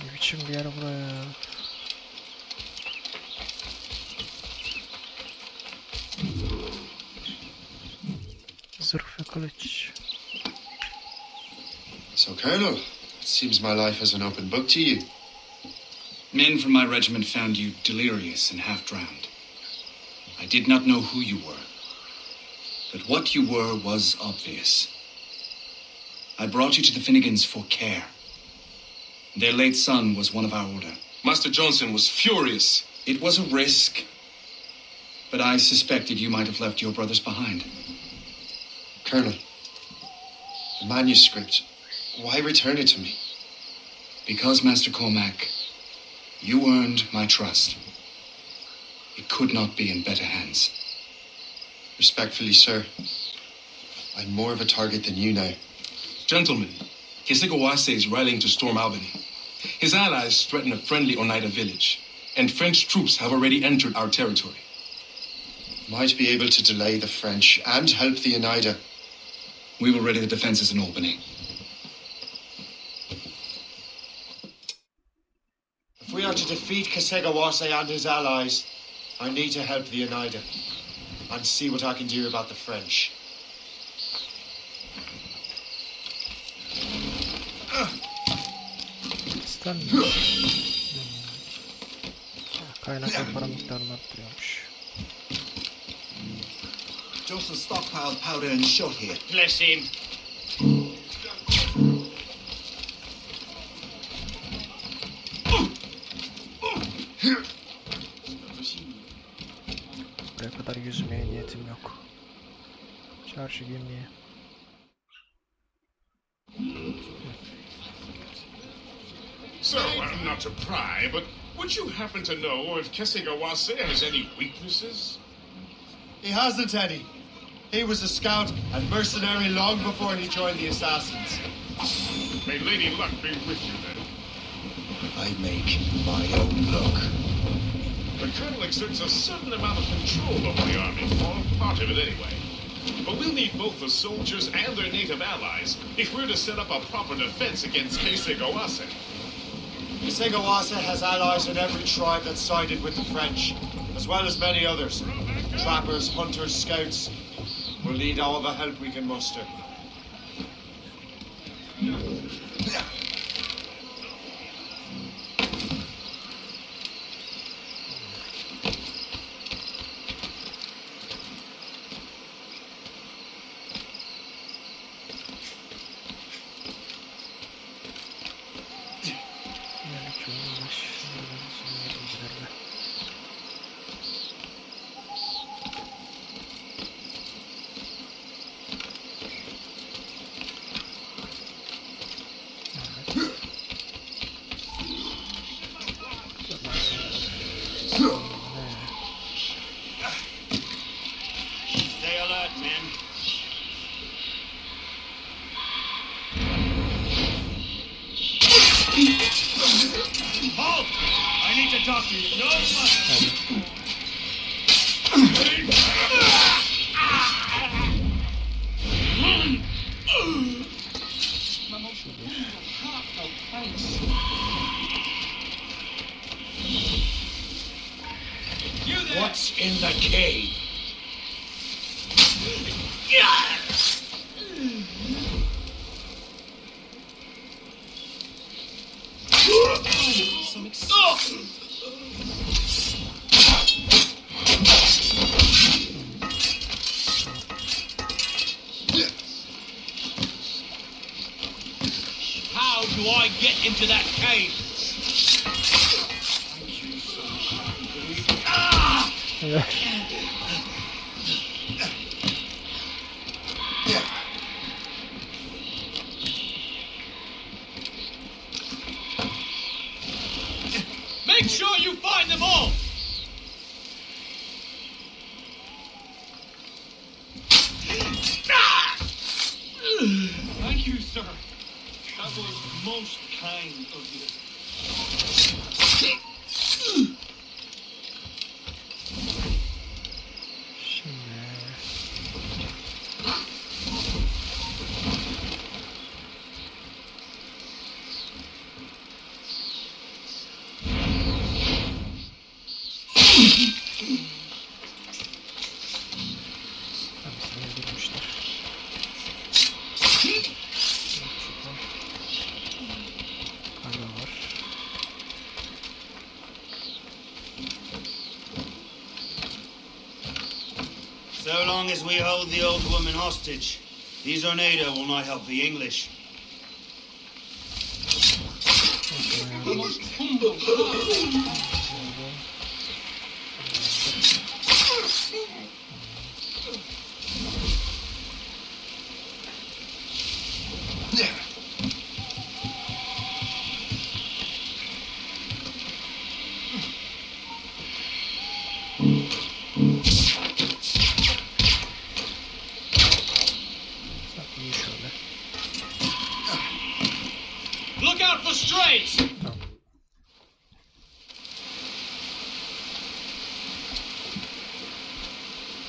Ne biçim bir yer buraya? Zırh ve kılıç. So, Colonel, it seems my life is an open book to you. Men from my regiment found you delirious and half drowned. I did not know who you were, but what you were was obvious. I brought you to the Finnegans for care. Their late son was one of our order. Master Johnson was furious. It was a risk, but I suspected you might have left your brothers behind. Colonel, the manuscript, why return it to me? Because, Master Cormac, you earned my trust. It could not be in better hands. Respectfully, sir, I'm more of a target than you now. Gentlemen, Kesekawase is rallying to storm Albany. His allies threaten a friendly Oneida village, and French troops have already entered our territory. Might be able to delay the French and help the Oneida. We will ready the defenses in Albany. If we are to defeat Kesegawase and his allies, I need to help the Oneida and see what I can do about the French. İstenmiyor. Kaynaklar para miktarını arttırıyormuş. Johnson stockpiled powder and shot here. Bless him. Buraya kadar yüzmeye niyetim yok. Çarşı gemiye. So, not to pry, but would you happen to know if Kesegawase has any weaknesses? He hasn't any. He was a scout and mercenary long before he joined the assassins. May Lady Luck be with you then. I make my own luck. The Colonel exerts a certain amount of control over the army, or part of it anyway. But we'll need both the soldiers and their native allies if we're to set up a proper defense against Kesegawase. Kesegawase has allies in every tribe that sided with the French, as well as many others. Trappers, hunters, scouts. We'll need all the help we can muster. Stay alert, men. Halt! I need to talk to you. No fun. What's in the cave? How do I get into that cave? Make sure you find them all! Thank you, sir. That was most kind of you. So long as we hold the old woman hostage, these Oneida will not help the English. The most humble heart. Look out for strays!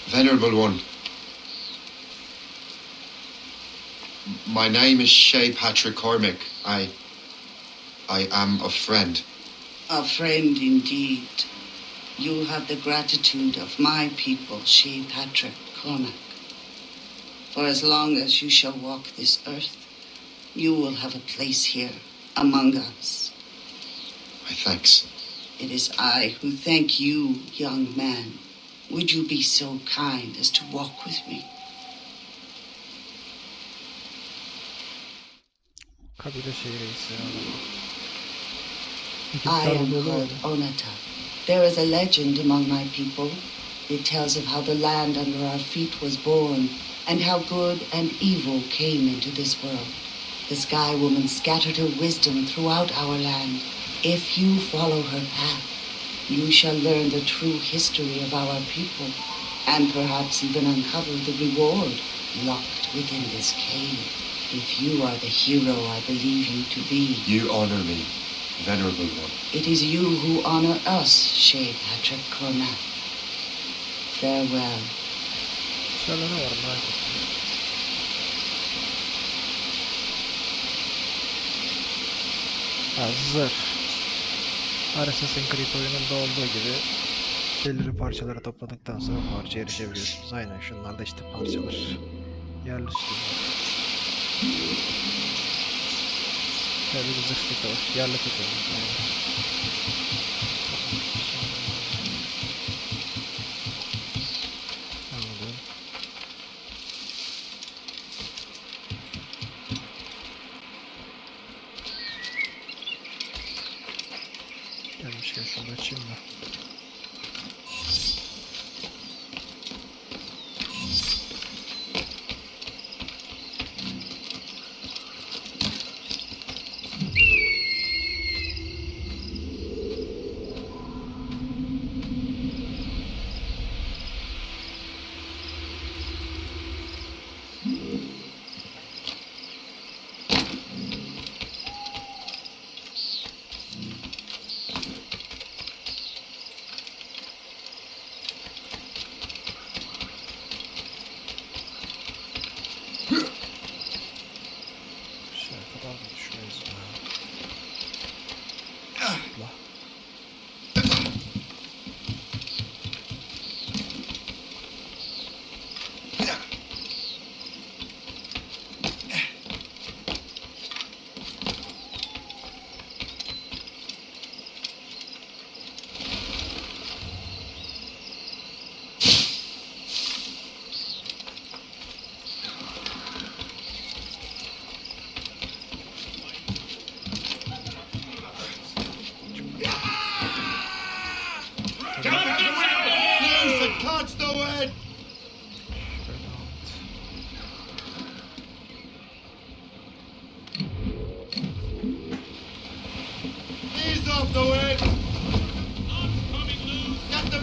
Venerable one, my name is Shay Patrick Cormac. I am a friend. A friend indeed. You have the gratitude of my people, Shay Patrick Cormac. For as long as you shall walk this earth, you will have a place here among us. My thanks. It is I who thank you, young man. Would you be so kind as to walk with me? Kabile şehri ise I am called Onata. There is a legend among my people. It tells of how the land under our feet was born and how good and evil came into this world. The Sky Woman scattered her wisdom throughout our land. If you follow her path, you shall learn the true history of our people and perhaps even uncover the reward locked within this cave. If you are the hero I believe you to be. You honor me, venerable one. It is you who honor us, Shea Patrick Cormac. Farewell. Şöyle ne var merak ettim. Zırh. Assassin's Creed oyununda olduğu gibi belirli parçaları topladıktan sonra parçaya erişebiliyorsunuz. Aynen şunlar da işte parçalar. Yerli üstünde. Şöyle bir zırh seti var. Yerli seti var. Aynen. Anladım. Gelmişken şunu da açayım da.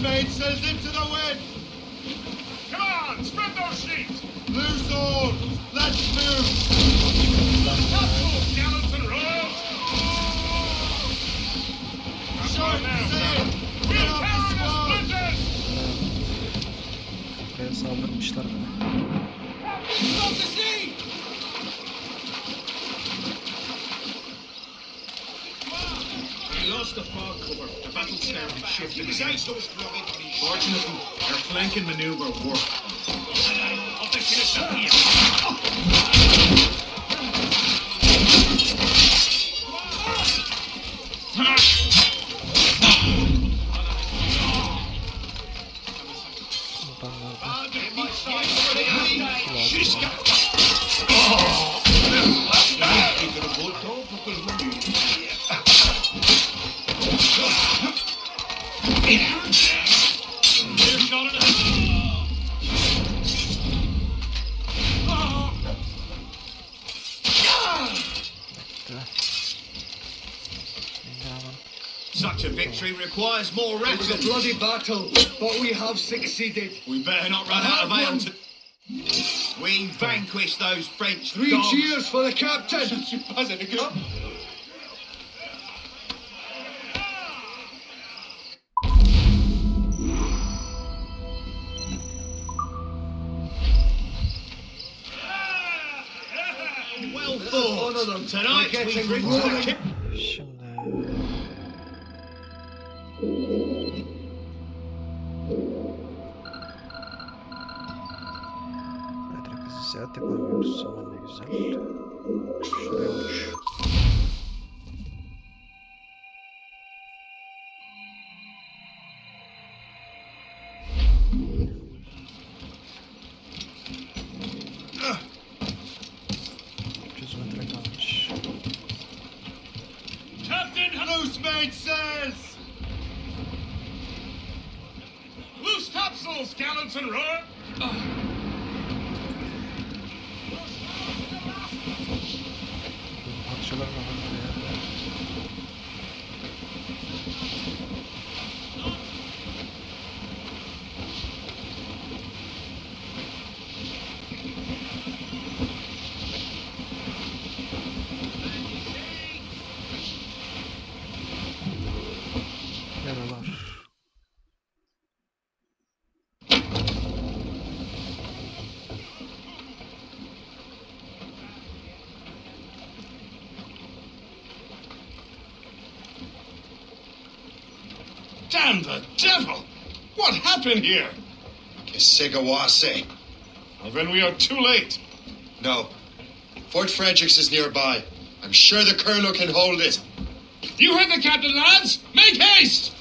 Mainsails into the wind! Come on, spread those sheets! Loose all! Let's move! Topsails, gallants and royals! Short sail! We'll Get off tear the into squad! splinters! Buraya saldırmışlar bana. Stop the sea! We lost the fog cover. The battle started shifting again. Fortunately, our flanking maneuver worked. I'll take finish up here! Such a victory requires more rations. It was a bloody battle, but we have succeeded. We better not run out of ale to... We vanquished those French Three dogs. cheers for the captain! Well fought. Honour them. Tonight We're we getting drink to more the than- king. Şimdi... Hadi hızlı seyahat yapamıyoruz. Aman ne güzel. Şuraya uç. Metre kalmış. Captain! in! Loose mainsails! Loose topsails, gallants and roar! Parçalar mı var ya? Yaralar. Damn the devil! What happened here? Kisigawase. Well, then we are too late. No. Fort Fredericks is nearby. I'm sure the colonel can hold it. You heard the captain, lads! Make haste!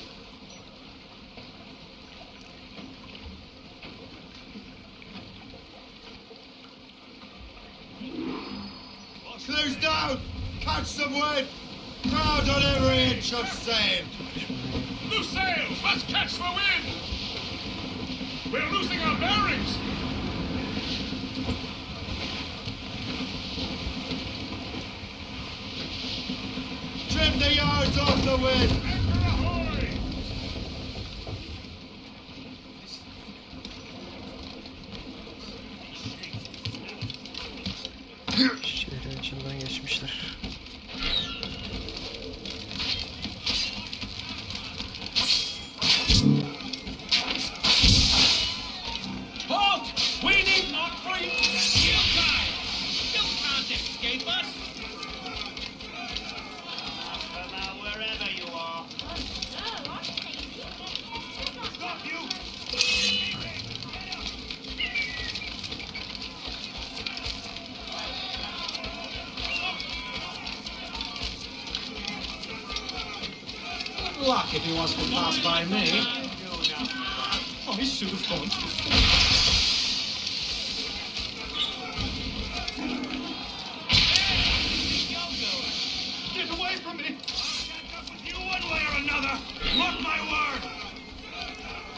Close down! Catch some wind! Crowd on every inch of sail! Loose sails! Let's catch the wind! We're losing our bearings! Trim the yards off the wind! Anchor ahoy! Şehrin içinden geçmişler. Halt! We need not free! You guys! You can't escape us! Come out wherever you are. Stop you! Good luck if he wants to pass by me. I should have gone to Get away from me! I'll catch up with you one way or another! Mark my word!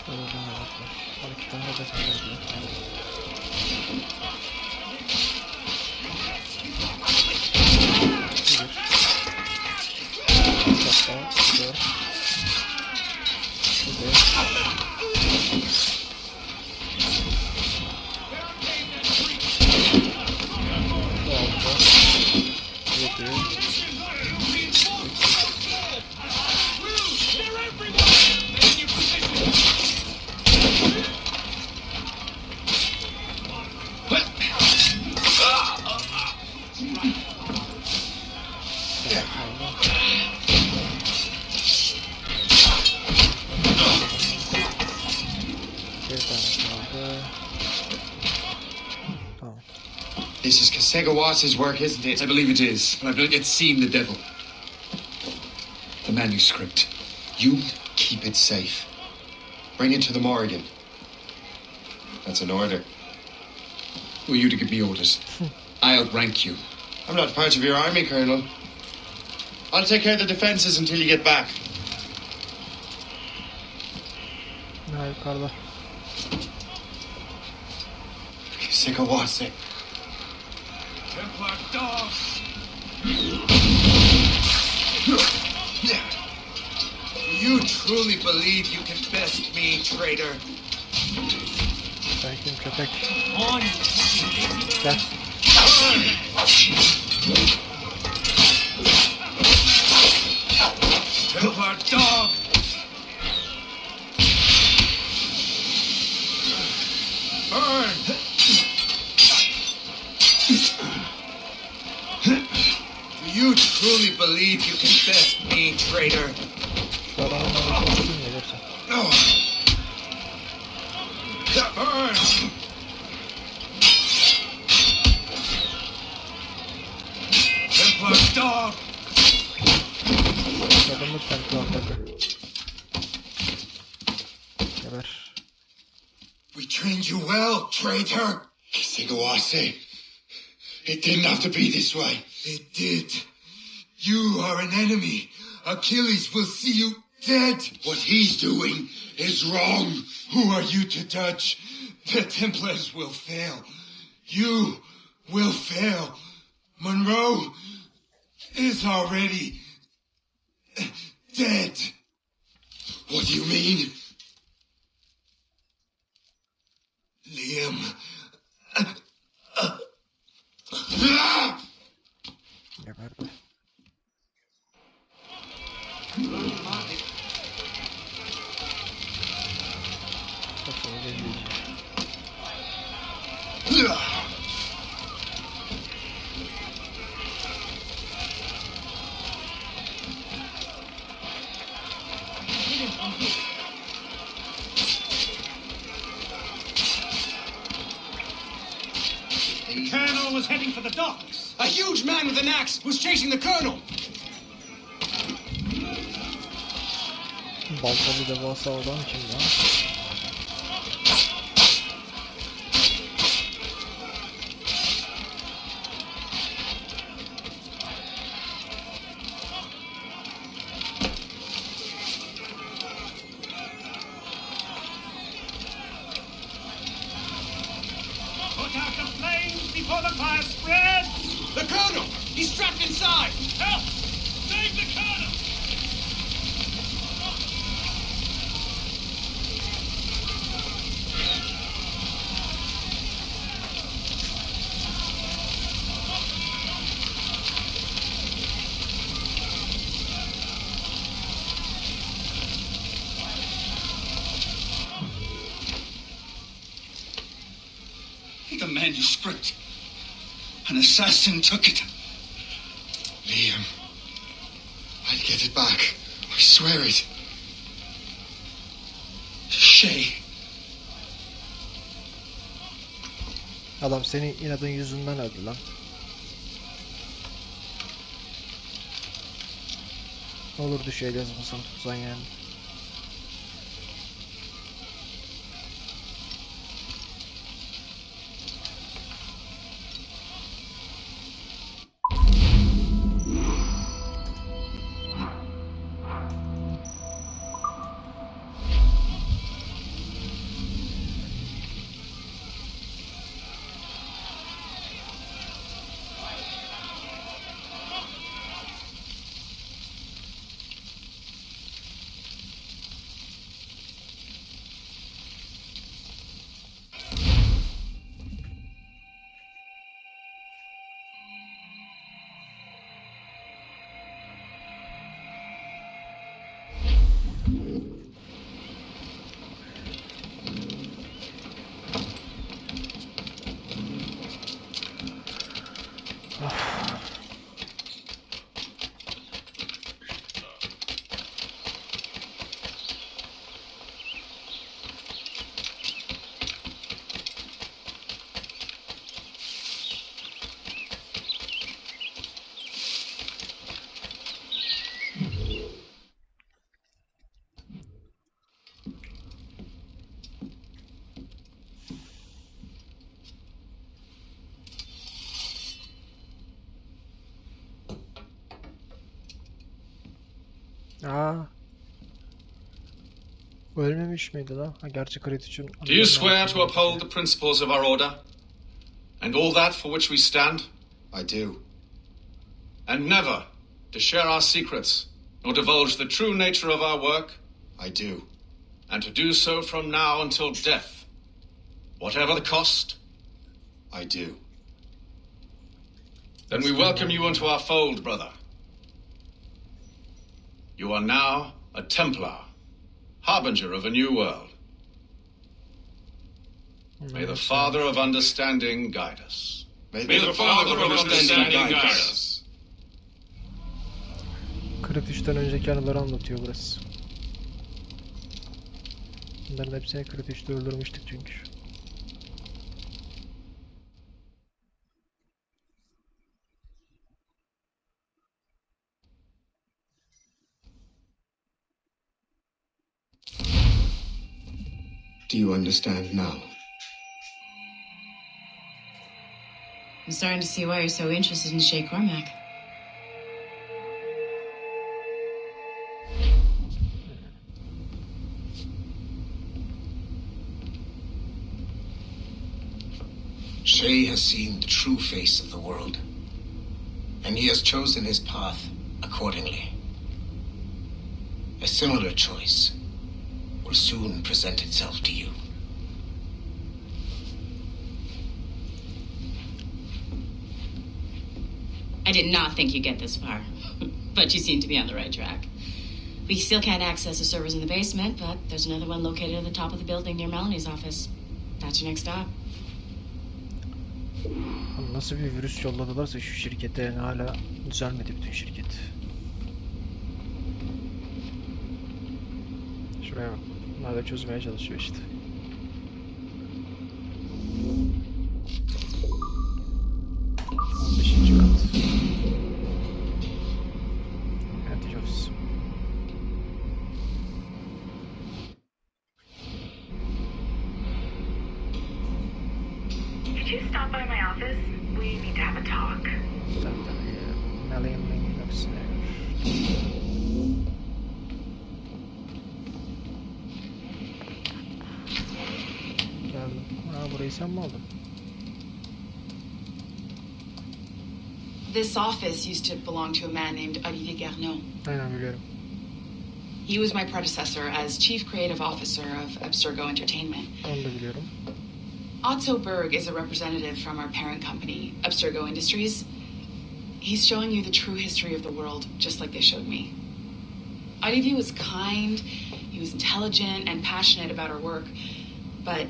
Oradan da baklar. 12 tane hedef var. Hatta gidiyor. This is Kisigawas's work, isn't it? I believe it is, but I've not yet seen the devil. The manuscript. You keep it safe. Bring it to the Morgan. That's an order. Who are you to give me orders? I outrank you. I'm not part of your army, Colonel. I'll take care of the defenses until you get back. Ha, yukarıda. Kisigawase. Templar dogs! You truly believe you can best me, traitor? Sen kim köpek? On, you fucking lazy Gel. Templar dog! Burn! Do you truly believe you can best me, traitor? Şu adamın arasına çıkayım ya görsen. No! Burn! Templar dog! Adamı Templar takı. Geber. We trained you well, traitor! Kisigawase. It didn't have to be this way. It did. You are an enemy Achilles will see you dead. What he's doing is wrong. Who are you to judge? The Templars will fail. You will fail. Monroe is already dead. What do you mean? Liam. Geberdi. Kafamı belleyeceğim. The colonel was heading for the docks. A huge man with an axe was chasing the colonel. Baltalı devasa adam kim lan? Put out the flames before the fire spreads. The colonel! He's trapped inside! Help! Save the colonel! The manuscript. An assassin took it. Liam. I'll get it back. I swear it. Shay. Adam senin inadın yüzünden öldü lan. Ne olurdu şu el yazmasını tutsan yani. Aa. Ölmemiş miydi lan? Ha, gerçi Krit için... Do you swear to uphold the principles of our order? And all that for which we stand? I do. And never to share our secrets, nor divulge the true nature of our work? I do. And to do so from now until death, whatever the cost? I do. Then we welcome you into our fold, brother. You are now a Templar, harbinger of a new world. May the Father of Understanding guide us. May the Father of Understanding guide us. Krit 3'ten önceki anıları anlatıyor burası. Bunların hepsini Krit 3'te öldürmüştük çünkü. Do you understand now? I'm starting to see why you're so interested in Shay Cormac. Shay has seen the true face of the world, and he has chosen his path accordingly. A similar choice will soon present itself to you. I did not think you'd get this far, but you seem to be on the right track. We still can't access the servers in the basement, but there's another one located at the top of the building near Melanie's office. That's your next stop. Nasıl bir virüs yolladılarsa şu şirkete, yani hala düzelmedi bütün şirket. Şuraya bak. Bunlar da çözmeye çalışıyor işte. Beşinci kat. Yönetici ofisi. Could you stop by my office? We need to have a talk. Tabii. Melanie'nin ofisine. Geldim. Ha, burayı sen mi aldın? This office used to belong to a man named Olivier Garneau. Aynen biliyorum. He was my predecessor as Chief Creative Officer of Abstergo Entertainment. Onu da biliyorum. Otto Berg is a representative from our parent company, Abstergo Industries. He's showing you the true history of the world, just like they showed me. Olivier was kind, he was intelligent and passionate about our work, but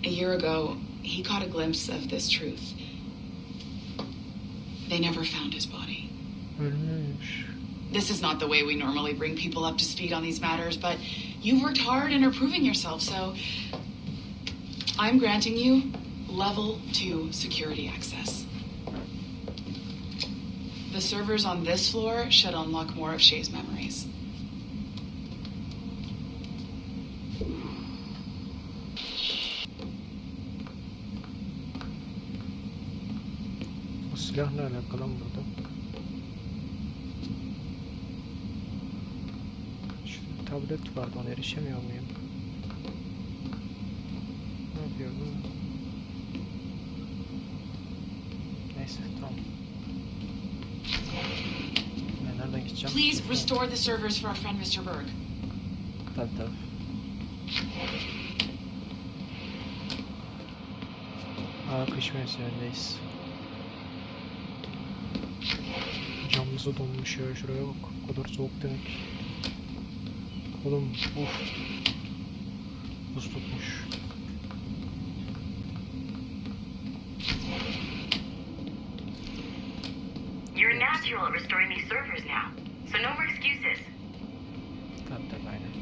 a year ago, he caught a glimpse of this truth. They never found his body. Ölmüş. This is not the way we normally bring people up to speed on these matters, but you've worked hard and are proving yourself, so I'm granting you level 2 security access. The servers on this floor should unlock more of Shay's memories. Bu silah ne alakalı lan burada? Şurada tablet vardı, ona erişemiyor muyum? Ne yapıyor bu? Neyse, tamam. Ben nereden gideceğim? Please restore the servers for our friend Mr. Berg. Tabii. Kış mevsimindeyiz. Camımızı donmuş ya, şuraya bak. O kadar soğuk demek. Oğlum, buz tutmuş. You're natural at restoring these servers now, so no more excuses. Tabii aynen.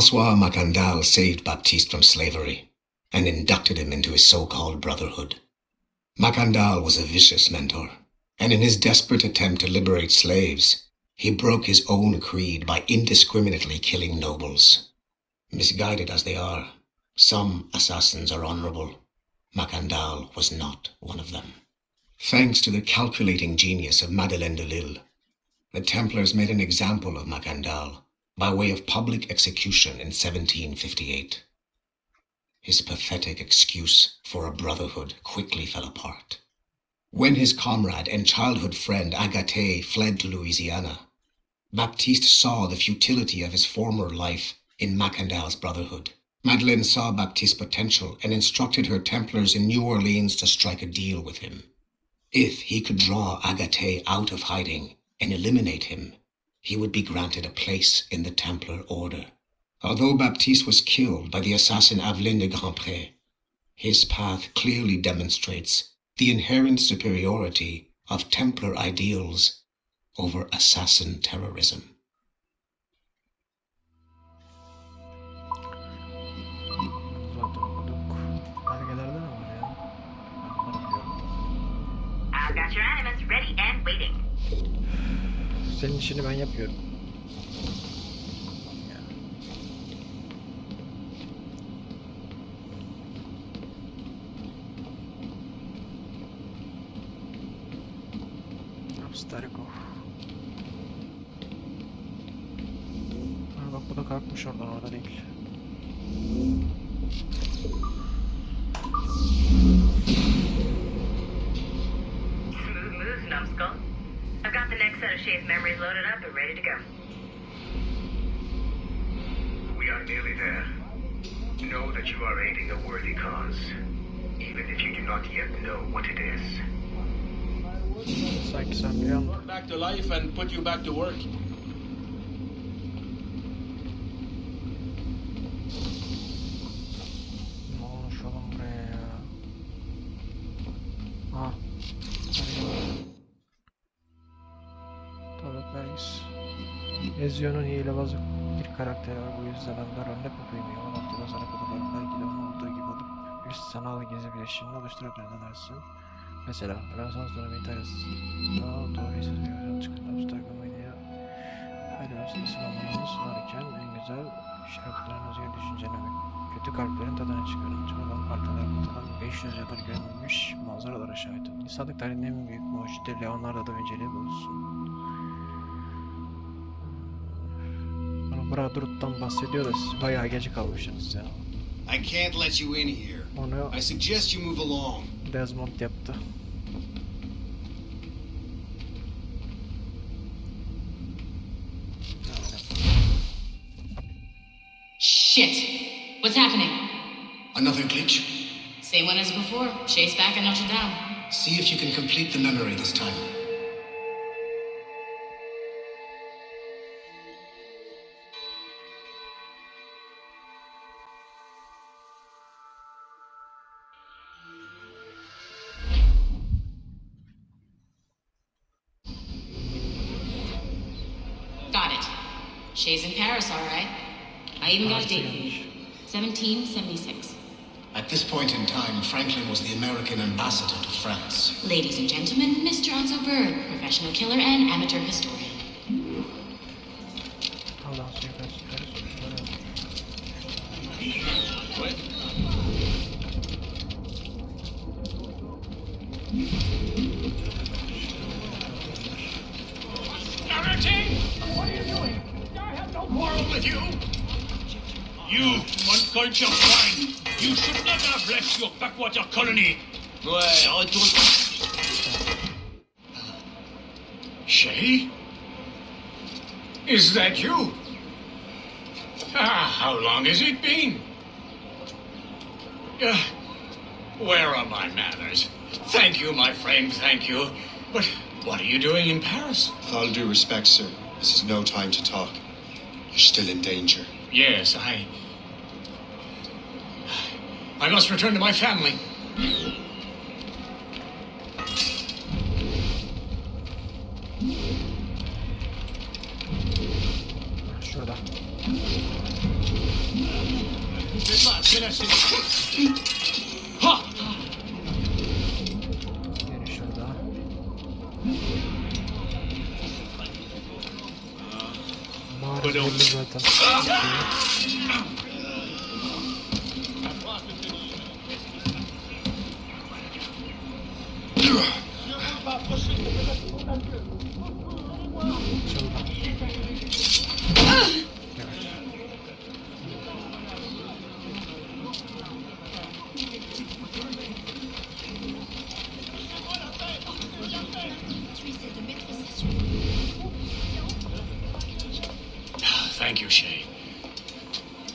Francois Macandal saved Baptiste from slavery and inducted him into his so-called brotherhood. Macandal was a vicious mentor, and in his desperate attempt to liberate slaves, he broke his own creed by indiscriminately killing nobles. Misguided as they are, some assassins are honorable. Macandal was not one of them. Thanks to the calculating genius of Madeleine de Lille, the Templars made an example of Macandal by way of public execution in 1758. His pathetic excuse for a brotherhood quickly fell apart. When his comrade and childhood friend Agathe fled to Louisiana, Baptiste saw the futility of his former life in Macandal's brotherhood. Madeleine saw Baptiste's potential and instructed her Templars in New Orleans to strike a deal with him. If he could draw Agathe out of hiding and eliminate him, he would be granted a place in the Templar order. Although Baptiste was killed by the assassin Aveline de Grandpré, his path clearly demonstrates the inherent superiority of Templar ideals over assassin terrorism. Got your animus ready and waiting. Senin işini ben yapıyorum. Starikov. Ha bak bu da kalkmış oradan, orada değil. Smooth moves, numbskull. I've got the next set of Shay's memories loaded up and ready to go. We are nearly there. Know that you are aiding a worthy cause, even if you do not yet know what it is. Sanki sen biliyorsun. Brought back to life and put you back to work. Konuşalım buraya ya. Ha. Tabii Paris. Ezio'nun hilebazı bir karakteri var. Bu yüzden ben rolüne popuyum. O noktada sana katılan belki de onun olduğu gibi olup üst sanal gezi bileşimini oluşturabilir, ne dersin? Mesela Rönesans dönemi İtalya'sı. Doğruyu söylüyorum. Çıkan Abstak Komedi'ye Aile sınavlarını sunarken en güzel şarkıların özgür düşünceni ve kötü kalplerin tadını çıkarın. Çoğundan partilere katılan 500 yıldır görülmemiş manzaralara şahit olun. İnsanlık tarihinin en büyük mucidi Leonardo da Vinci'yi bulsun. Bradrut'tan bahsediyor da siz bayağı gece kalmışsınız ya. I can't let you in here. Onu I suggest you move along. Desmond yaptı. Shit! What's happening? Another glitch? Same one as before. Shay's back at Notre Dame. See if you can complete the memory this time. Got it. Shay's in Paris, all right. I even got a date for you. 1776. At this point in time, Franklin was the American ambassador to France. Ladies and gentlemen, Mr. Otto Berg, professional killer and amateur historian. Dorothy! What are you doing? I have no quarrel with you. You uncultured swine! You should never have left your backwater colony. Ouais, retourne. Shay? Is that you? How long has it been? Where are my manners? Thank you, my friend, thank you. But what are you doing in Paris? With all due respect, sir, this is no time to talk. You're still in danger. Yes, I must return to my family. Şurada. Ha! Yeni şurada. Mağara belli zaten. Thank you, Shay.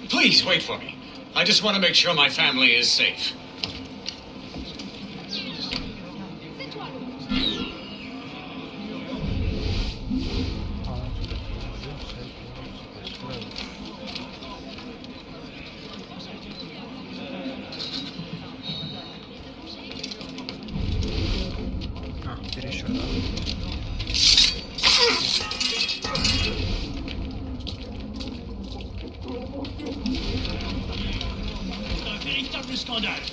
Please wait for me. I just want to make sure my family is safe. Biri şurada. Un véritable scandale.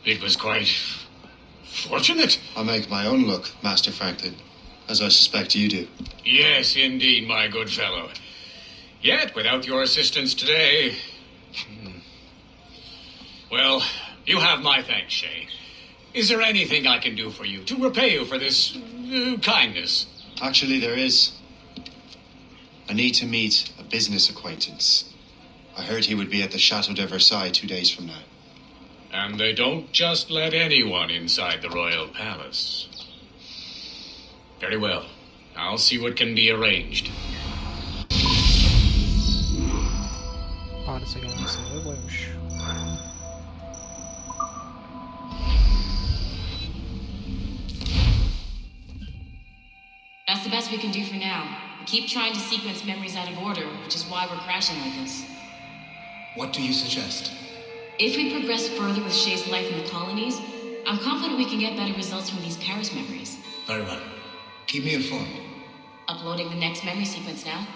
It was quite fortunate. I make my own luck, Master Franklin, as I suspect you do. Yes, indeed, my good fellow. Yet, without your assistance today... Well, you have my thanks, Shay. Is there anything I can do for you to repay you for this kindness? Actually, there is. I need to meet a business acquaintance. I heard he would be at the Chateau de Versailles 2 days from now. And they don't just let anyone inside the royal palace. Very well. I'll see what can be arranged. Paris'e gelmesine de koymuş. That's the best we can do for now. We keep trying to sequence memories out of order, which is why we're crashing like this. What do you suggest? If we progress further with Shay's life in the colonies, I'm confident we can get better results from these Paris memories. Very well. Keep me informed. Uploading the next memory sequence now.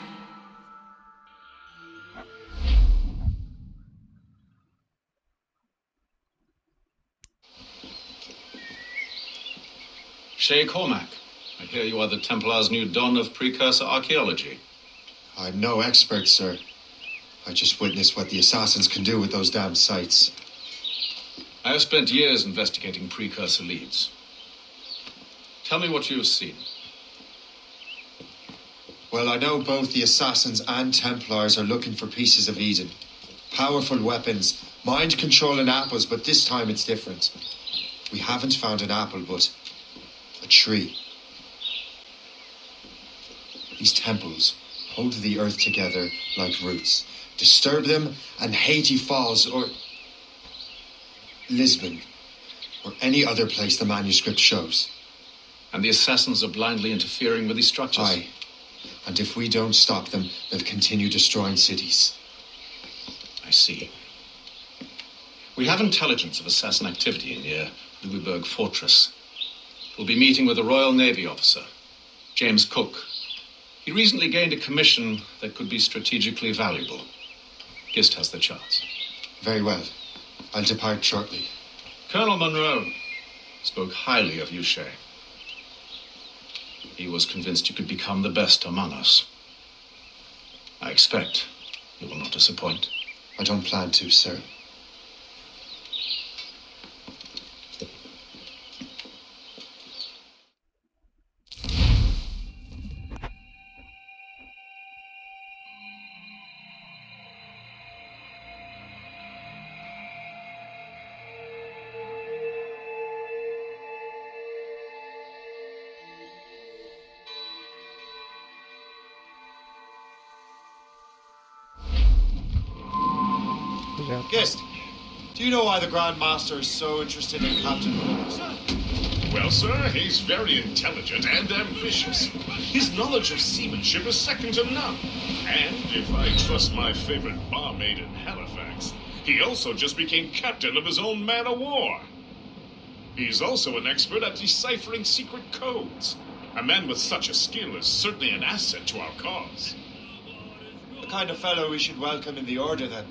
Shay Cormac, I hear you are the Templar's new don of precursor archaeology. I'm no expert, sir. I just witnessed what the assassins can do with those damn sites. I have spent years investigating precursor leads. Tell me what you have seen. Well, I know both the assassins and Templars are looking for pieces of Eden. Powerful weapons, mind-controlling apples, but this time it's different. We haven't found an apple, but a tree. These temples hold the earth together like roots. Disturb them and Haiti falls, or Lisbon, or any other place the manuscript shows. And the assassins are blindly interfering with these structures? Aye. And if we don't stop them, they'll continue destroying cities. I see. We have intelligence of assassin activity near Louisburg Fortress. We'll be meeting with a Royal Navy officer, James Cook. He recently gained a commission that could be strategically valuable. Gist has the charts. Very well. I'll depart shortly. Colonel Monroe spoke highly of you, Shay. He was convinced you could become the best among us. I expect you will not disappoint. I don't plan to, sir. Gist, do you know why the Grand Master is so interested in Captain Cook? Well, sir, he's very intelligent and ambitious. His knowledge of seamanship is second to none. And if I trust my favorite barmaid in Halifax, he also just became captain of his own man-of-war. He's also an expert at deciphering secret codes. A man with such a skill is certainly an asset to our cause. The kind of fellow we should welcome in the Order, then.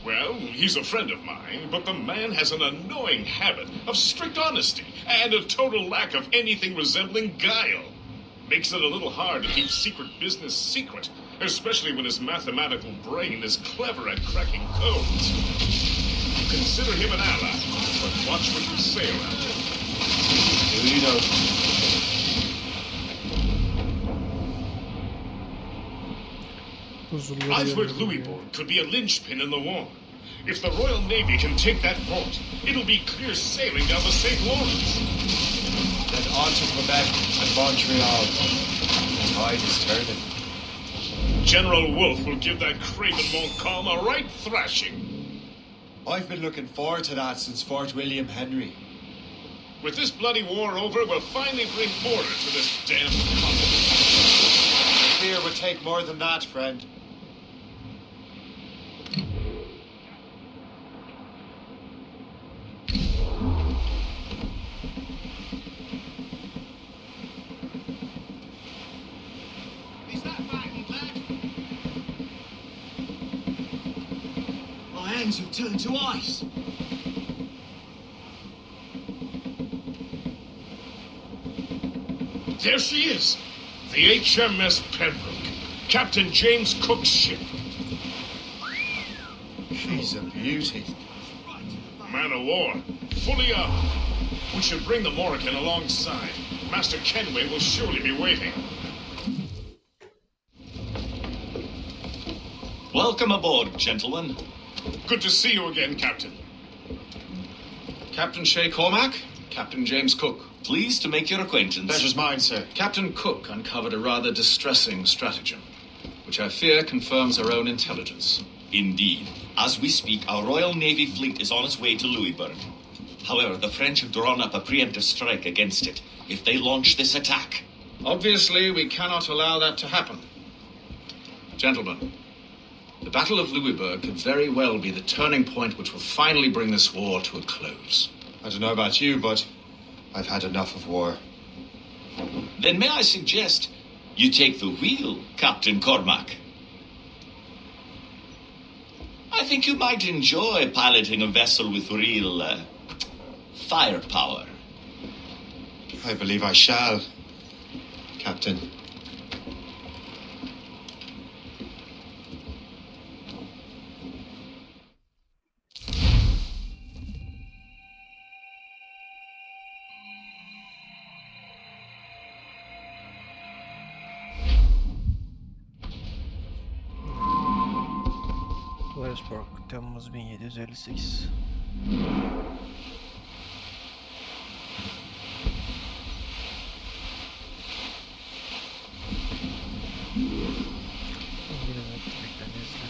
Well, he's a friend of mine, but the man has an annoying habit of strict honesty and a total lack of anything resembling guile. Makes it a little hard to keep secret business secret, especially when his mathematical brain is clever at cracking codes. Consider him an ally, but watch what you say around him. Do you know? I've heard Louisbourg could be a linchpin in the war. If the Royal Navy can take that fort, it'll be clear sailing down the St. Lawrence. Then on to Quebec and Montreal. The tide is turning. General Wolfe will give that craven Montcalm a right thrashing. I've been looking forward to that since Fort William Henry. With this bloody war over, we'll finally bring order to this damn continent. Fear would take more than that, friend. My hands have turned to ice. There she is. The HMS Pembroke. Captain James Cook's ship. She's a beauty. Man of war. Fully armed. We should bring the Morrigan alongside. Master Kenway will surely be waiting. Welcome aboard, gentlemen. Good to see you again, Captain. Captain Shay Cormac, Captain James Cook. Pleased to make your acquaintance. Pleasure's mine, sir. Captain Cook uncovered a rather distressing stratagem, which I fear confirms our own intelligence. Indeed. As we speak, our Royal Navy fleet is on its way to Louisburg. However, the French have drawn up a preemptive strike against it if they launch this attack. Obviously, we cannot allow that to happen. Gentlemen, the Battle of Louisburg could very well be the turning point which will finally bring this war to a close. I don't know about you, but I've had enough of war. Then may I suggest you take the wheel, Captain Cormac? I think you might enjoy piloting a vessel with real, firepower. I believe I shall, Captain. Louisburg, Temmuz 1758. İngiliz müttefiklerini izle.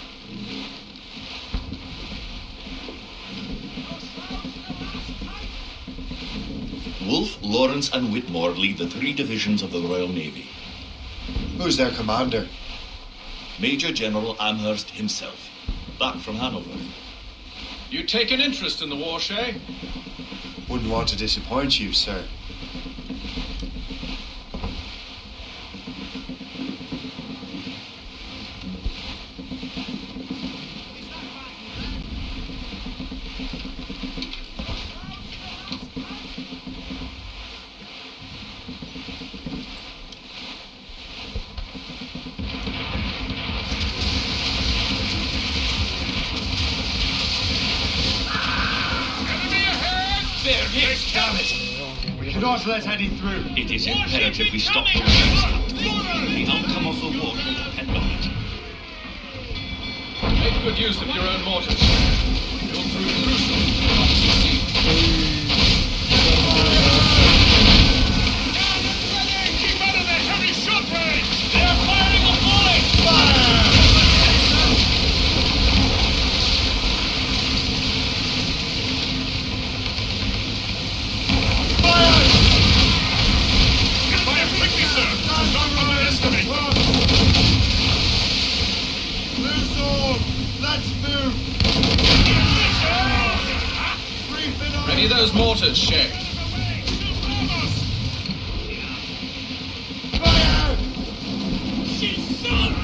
Wolfe, Lawrence, and Whitmore lead the 3 divisions of the Royal Navy. Who's their commander? Major General Amherst himself, back from Hanover. You take an interest in the war, Shay? Wouldn't want to disappoint you, sir. We cannot let Eddie through. It is imperative we stop the waves, Captain. The outcome of the war will depend on it. Make good use of your own mortars. You'll prove crucial if not succeed. Keep out of the heavy shot range! They're firing a bullet! Fire! Ready those mortars, Shay. Fire! She's son!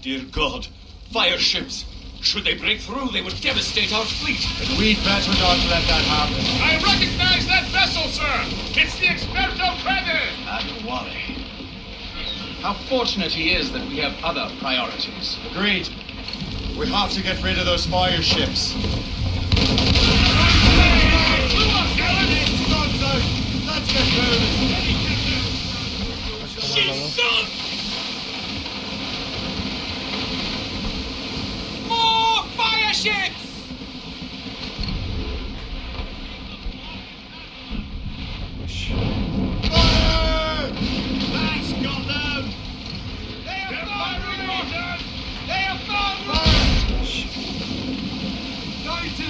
Dear God, fire ships! Should they break through, they would devastate our fleet. And we'd better not let that happen. I recognize that vessel, sir! It's the Experto Crede! And Wally. How fortunate he is that we have other priorities. Agreed. We have to get rid of those fire ships. Let's get moving. She's son! More fire ships! Fire! That's gone down. They are firing mortars! They are firing! Fire! 90!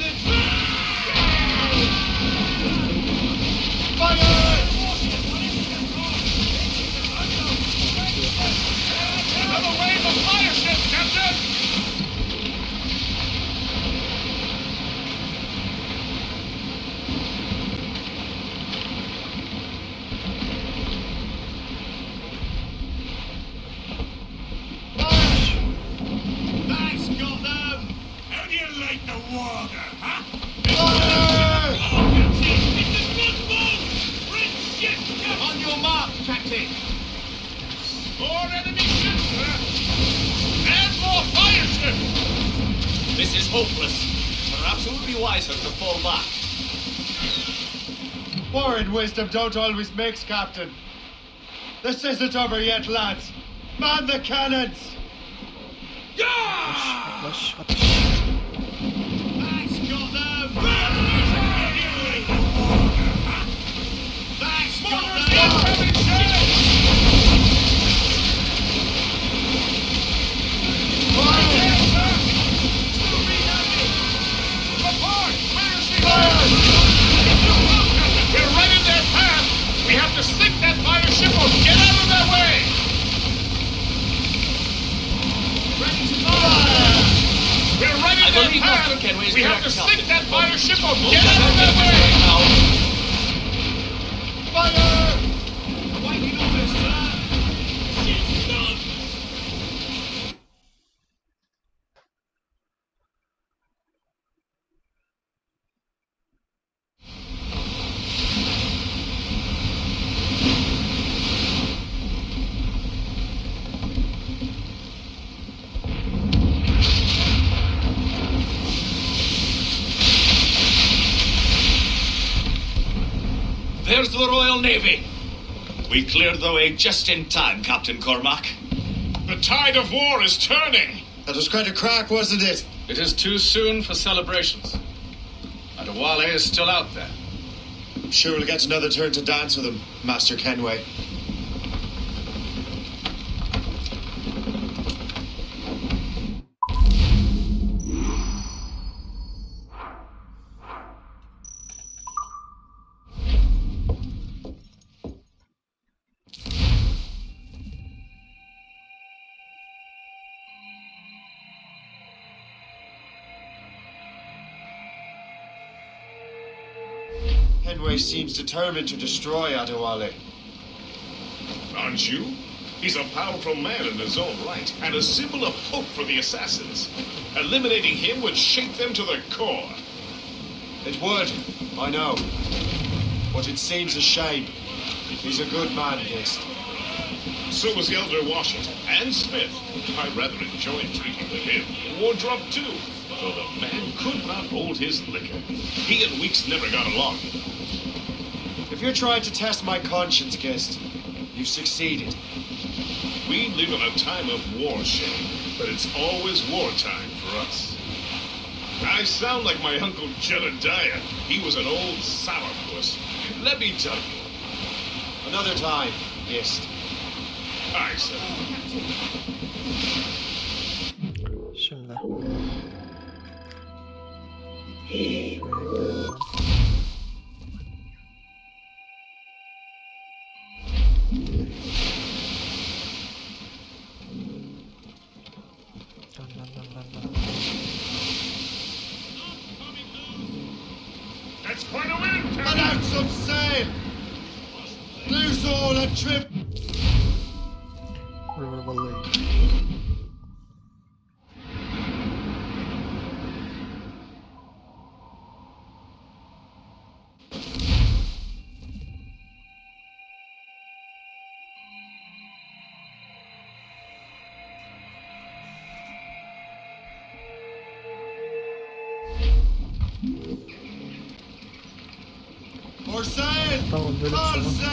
advise her to fall back. War and wisdom don't always mix, Captain. This isn't over yet, lads. Man the cannons! Yaklaş. That's got them! That's got them! We're right in their path! We have to sink that fire ship or get out of their way! Ready to fire! We're right in I their believe path! Mr. Kenway is We have correct, to Captain. sink that fire ship or get out of their way! Fire! Waiting orders, sir! Shit's done! There's the Royal Navy. We cleared the way just in time, Captain Cormac. The tide of war is turning! That was quite a crack, wasn't it? It is too soon for celebrations. Adewale is still out there. I'm sure we'll get another turn to dance with him, Master Kenway. Kenway seems determined to destroy Adewale. Aren't you? He's a powerful man in his own right, and a symbol of hope for the assassins. Eliminating him would shake them to the core. It would, I know. But it seems a shame. He's a good man, Gist. So was the Elder Washington and Smith. I rather enjoyed drinking with him. Wardrop too, though the man could not hold his liquor. He and Weeks never got along. If you're trying to test my conscience, Gist, you've succeeded. We live in a time of war, Shane, but it's always wartime for us. I sound like my Uncle Jedediah. He was an old sourpuss. Let me tell you. Another time, Gist. Aye, sir. Şimdi. Şuraya gidelim. Dön. That's quite a win, Let out some sail! Loose all and trip! River Valley. For sail! Tamam, bölüm For sonu. sail!